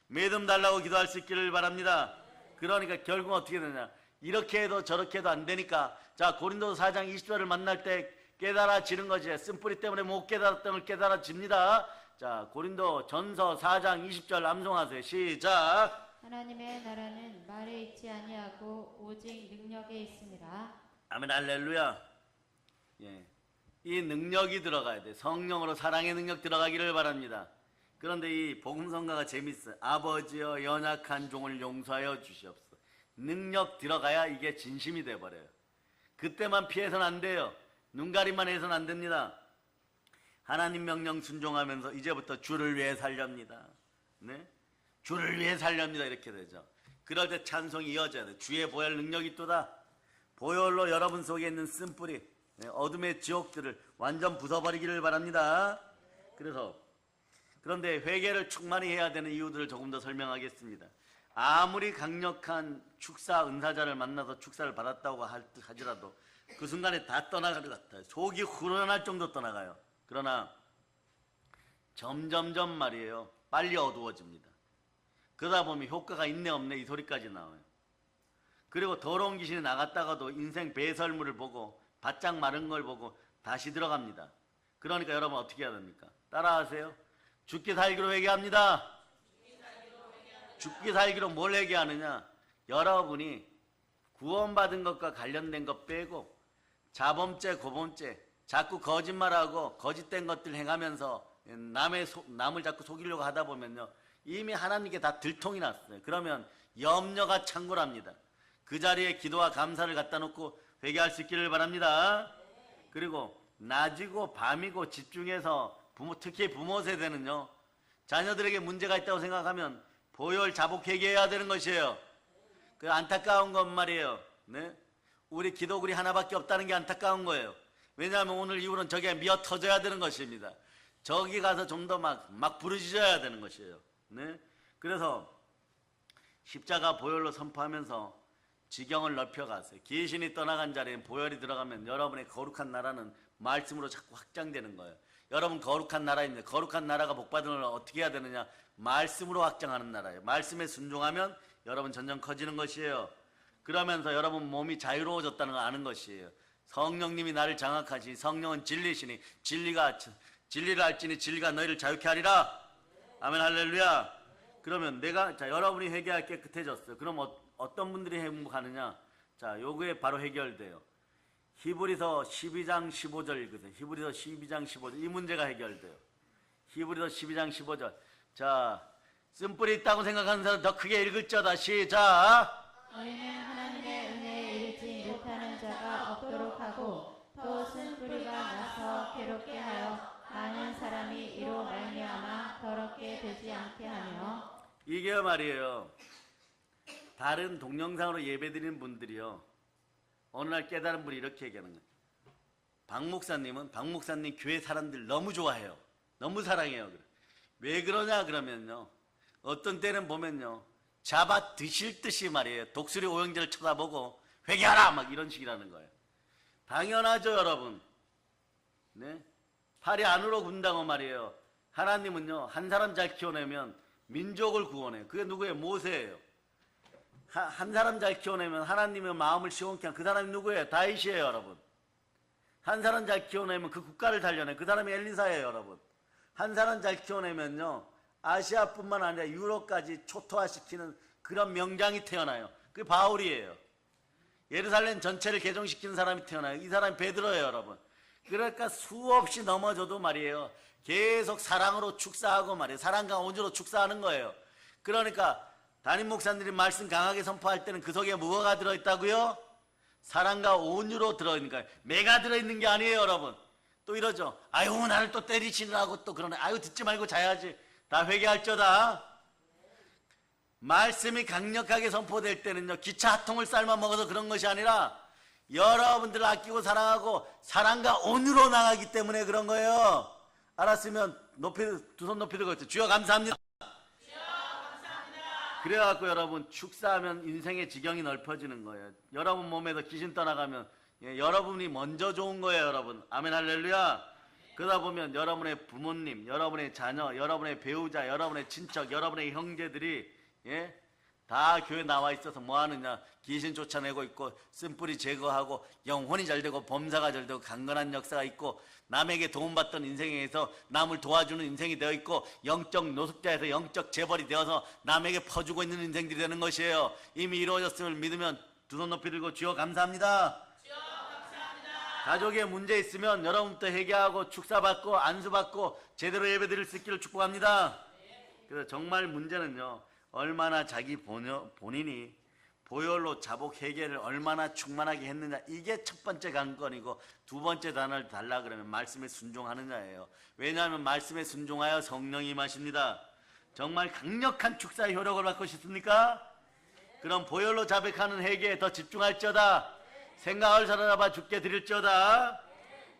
믿음 달라고 기도할 수 있기를 바랍니다. 그러니까 결국 어떻게 되냐 이렇게 해도 저렇게 해도 안 되니까 자 고린도서 4장 20절을 만날 때 깨달아지는 거지. 쓴뿌리 때문에 못 깨달았던 걸 깨달아집니다. 자 고린도 전서 4장 20절 암송하세요. 시작. 하나님의 나라는 말에 있지 아니하고 오직 능력에 있습니다. 아멘 할렐루야. 이 능력이 들어가야 돼. 성령으로 사랑의 능력 들어가기를 바랍니다. 그런데 이 복음성가가 재밌어요. 아버지여 연약한 종을 용서하여 주시옵소서. 능력 들어가야 이게 진심이 돼버려요. 그때만 피해서는 안 돼요. 눈가림만 해서는 안 됩니다. 하나님 명령 순종하면서 이제부터 주를 위해 살렵니다. 주를 위해 살렵니다. 이렇게 되죠. 그럴 때 찬송이 이어져야 돼. 주의 보혈 능력이 있도다. 보혈로 여러분 속에 있는 쓴뿌리 어둠의 지옥들을 완전 부숴버리기를 바랍니다. 그런데 회개를 충만히 해야 되는 이유들을 조금 더 설명하겠습니다. 아무리 강력한 축사 은사자를 만나서 축사를 받았다고 하지라도 그 순간에 다 떠나갈 것 같아요. 속이 후련할 정도 떠나가요. 그러나 점점점 말이에요. 빨리 어두워집니다. 그러다 보면 효과가 있네 없네 이 소리까지 나와요. 그리고 더러운 귀신이 나갔다가도 인생 배설물을 보고 바짝 마른 걸 보고 다시 들어갑니다. 그러니까 여러분 어떻게 해야 됩니까? 따라하세요. 죽기 살기로 회개합니다. 죽기 살기로 뭘 회개하느냐? 여러분이 구원받은 것과 관련된 것 빼고 자범죄, 고범죄, 자꾸 거짓말하고 거짓된 것들 행하면서 남을 자꾸 속이려고 하다 보면요, 이미 하나님께 다 들통이 났어요. 그러면 염려가 창궐합니다. 그 자리에 기도와 감사를 갖다 놓고 회개할 수 있기를 바랍니다. 그리고 낮이고 밤이고 집중해서 특히 부모 세대는요, 자녀들에게 문제가 있다고 생각하면 보혈 자복 회개해야 되는 것이에요. 그 안타까운 건 말이에요. 네? 우리 기도글이 하나밖에 없다는 게 안타까운 거예요. 왜냐하면 오늘 이후로는 저게 미어 터져야 되는 것입니다. 저기 가서 좀 더 막 부르짖어야 되는 것이에요. 네? 그래서 십자가 보혈로 선포하면서 지경을 넓혀가세요. 귀신이 떠나간 자리에 보혈이 들어가면 여러분의 거룩한 나라는 말씀으로 자꾸 확장되는 거예요. 여러분 거룩한 나라인데, 거룩한 나라가 복받은 걸 어떻게 해야 되느냐? 말씀으로 확장하는 나라예요. 말씀에 순종하면 여러분 점점 커지는 것이에요. 그러면서 여러분 몸이 자유로워졌다는 걸 아는 것이에요. 성령님이 나를 장악하시니 성령은 진리시니 진리를 알지니 진리가 너희를 자유케 하리라. 아멘 할렐루야. 그러면 여러분이 회개할 깨끗해졌어요. 그럼 어떤 분들이 행복하느냐? 자, 요거에 바로 해결돼요. 히브리서 12장 15절 읽으세요. 히브리서 12장 15절. 이 문제가 해결돼요. 히브리서 12장 15절. 자, 쓴뿌리 있다고 생각하는 사람 더 크게 읽을지어다. 시작. 너희는 하나님의 은혜에 이르지 못하는 자가 없도록 하고 또 쓴뿌리가 나서 괴롭게 하여 많은 사람이 이로 말미암아 더럽게 되지 않게 하며. 이게 말이에요. 다른 동영상으로 예배드리는 분들이요, 어느 날 깨달은 분이 이렇게 얘기하는 거예요. 박 목사님 교회 사람들 너무 좋아해요. 너무 사랑해요. 왜 그러냐 그러면요, 어떤 때는 보면요, 잡아 드실 듯이 말이에요, 독수리 오형제를 쳐다보고 회개하라 막 이런 식이라는 거예요. 당연하죠 여러분. 네? 팔이 안으로 군다고 말이에요. 하나님은요, 한 사람 잘 키워내면 민족을 구원해요. 그게 누구예요? 모세예요. 한 사람 잘 키워내면 하나님의 마음을 시원케 한 그 사람이 누구예요? 다윗이에요 여러분. 한 사람 잘 키워내면 그 국가를 살려내 그 사람이 엘리사예요 여러분. 한 사람 잘 키워내면요, 아시아뿐만 아니라 유럽까지 초토화시키는 그런 명장이 태어나요. 그게 바울이에요. 예루살렘 전체를 개종시키는 사람이 태어나요. 이 사람이 베드로예요 여러분. 그러니까 수없이 넘어져도 말이에요, 계속 사랑으로 축사하고 말이에요, 사랑과 온유로 축사하는 거예요. 그러니까 담임 목사님들이 말씀 강하게 선포할 때는 그 속에 뭐가 들어있다고요? 사랑과 온유로 들어있는 거예요. 매가 들어있는 게 아니에요 여러분. 또 이러죠. 아유 나를 또 때리시느라고 또 그러네. 아유 듣지 말고 자야지. 다 회개할저다. 말씀이 강력하게 선포될 때는요, 기차 한 통을 삶아 먹어서 그런 것이 아니라 여러분들을 아끼고 사랑하고 사랑과 온유로 나가기 때문에 그런 거예요. 알았으면 두 손 높이 들고 주여 감사합니다. 그래갖고 여러분 축사하면 인생의 지경이 넓어지는 거예요. 여러분 몸에서 귀신 떠나가면 여러분이 먼저 좋은 거예요 여러분. 아멘 할렐루야. 그러다 보면 여러분의 부모님, 여러분의 자녀, 여러분의 배우자, 여러분의 친척, 여러분의 형제들이 다 교회 나와 있어서 뭐 하느냐? 귀신 쫓아내고 있고 쓴뿌리 제거하고 영혼이 잘 되고 범사가 잘 되고 강건한 역사가 있고 남에게 도움받던 인생에서 남을 도와주는 인생이 되어 있고 영적 노숙자에서 영적 재벌이 되어서 남에게 퍼주고 있는 인생들이 되는 것이에요. 이미 이루어졌음을 믿으면 두 손 높이 들고 주여 감사합니다. 주여 감사합니다. 가족에 문제 있으면 여러분부터 회개하고 축사받고 안수받고 제대로 예배드릴 수 있기를 축복합니다. 그래서 정말 문제는요, 얼마나 자기 본인이 보혈로 자복 회개를 얼마나 충만하게 했느냐, 이게 첫 번째 관건이고, 두 번째 단어를 달라 그러면 말씀에 순종하느냐예요. 왜냐하면 말씀에 순종하여 성령이 임하십니다. 정말 강력한 축사의 효력을 받고 싶습니까? 그럼 보혈로 자백하는 회개에 더 집중할지어다. 생각을 사로잡아 주께 드릴지어다.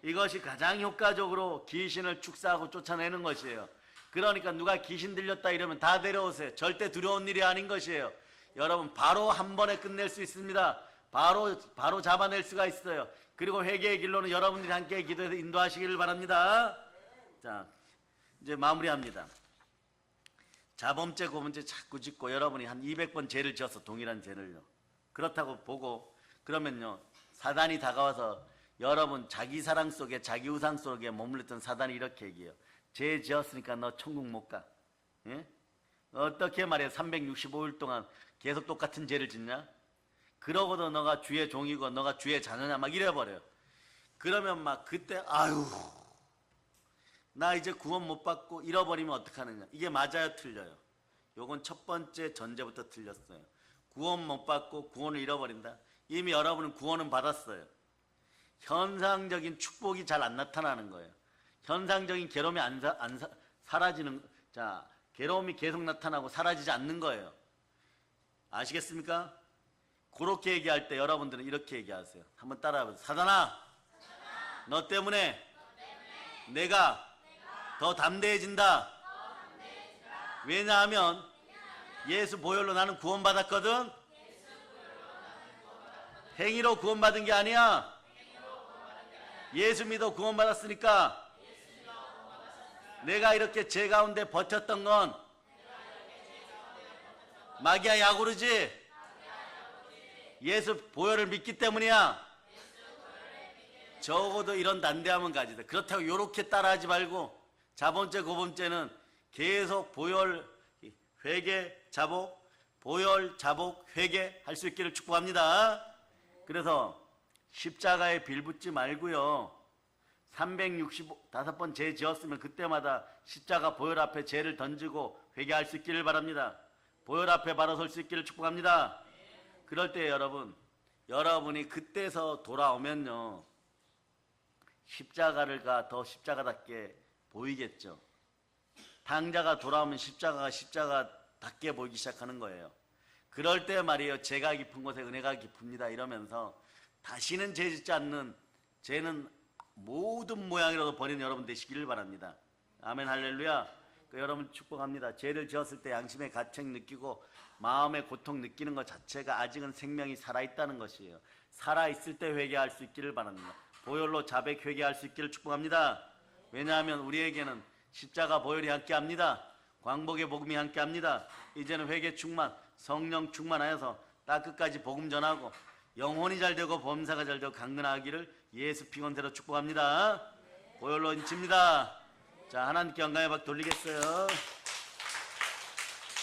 이것이 가장 효과적으로 귀신을 축사하고 쫓아내는 것이에요. 그러니까 누가 귀신 들렸다 이러면 다 데려오세요. 절대 두려운 일이 아닌 것이에요. 여러분 바로 한 번에 끝낼 수 있습니다. 바로 잡아낼 수가 있어요. 그리고 회개의 길로는 여러분들이 함께 기도해서 인도하시기를 바랍니다. 자, 이제 마무리합니다. 자범죄, 고범죄 자꾸 짓고 여러분이 한 200번 죄를 지어서 동일한 죄를요. 그렇다고 보고 그러면요, 사단이 다가와서 여러분 자기 사랑 속에 자기 우상 속에 머물렀던 사단이 이렇게 얘기해요. 죄 지었으니까 너 천국 못 가. 예? 어떻게 말해 365일 동안 계속 똑같은 죄를 짓냐? 그러고도 너가 주의 종이고 너가 주의 자녀냐 막 이래버려요. 그러면 막 그때 아유 나 이제 구원 못 받고 잃어버리면 어떡하느냐. 이게 맞아요 틀려요? 요건 첫 번째 전제부터 틀렸어요. 구원 못 받고 구원을 잃어버린다. 이미 여러분은 구원은 받았어요. 현상적인 축복이 잘 안 나타나는 거예요. 현상적인 괴로움이 사라지는, 자, 괴로움이 계속 나타나고 사라지지 않는 거예요. 아시겠습니까? 그렇게 얘기할 때 여러분들은 이렇게 얘기하세요. 한번 따라해보세요. 사단아, 너 때문에 내가 더 담대해진다. 왜냐하면 예수 보혈로 나는 구원받았거든. 행위로 구원받은 게 아니야. 예수 믿어 구원받았으니까 내가 이렇게 죄 가운데 버텼던 건 마귀야 야구르지. 예수 보혈을 믿기 때문이야. 적어도 이런 난대함은 가지다. 그렇다고 이렇게 따라하지 말고 자본죄 고범죄는 계속 보혈 회개 자복 보혈 자복 회개 할 수 있기를 축복합니다. 그래서 십자가에 빌붙지 말고요. 365번 죄 지었으면 그때마다 십자가 보혈 앞에 죄를 던지고 회개할 수 있기를 바랍니다. 보혈 앞에 바로 설 수 있기를 축복합니다. 그럴 때 여러분이 그때서 돌아오면요. 십자가가 더 십자가답게 보이겠죠. 당자가 돌아오면 십자가가 십자가답게 보이기 시작하는 거예요. 그럴 때 말이에요. 죄가 깊은 곳에 은혜가 깊습니다. 이러면서 다시는 죄 짓지 않는 죄는 모든 모양이라도 버리는 여러분 되시기를 바랍니다. 아멘 할렐루야. 여러분 축복합니다. 죄를 지었을 때 양심의 가책 느끼고 마음의 고통 느끼는 것 자체가 아직은 생명이 살아있다는 것이에요. 살아있을 때 회개할 수 있기를 바랍니다. 보혈로 자백 회개할 수 있기를 축복합니다. 왜냐하면 우리에게는 십자가 보혈이 함께합니다. 광복의 복음이 함께합니다. 이제는 회개 충만 성령 충만하여서 딱 끝까지 복음 전하고 영혼이 잘되고 범사가 잘되고 강건하기를 예수 피곤대로 축복합니다. 보혈로 인칩니다. 자, 하나님께 영광의 박 돌리겠어요.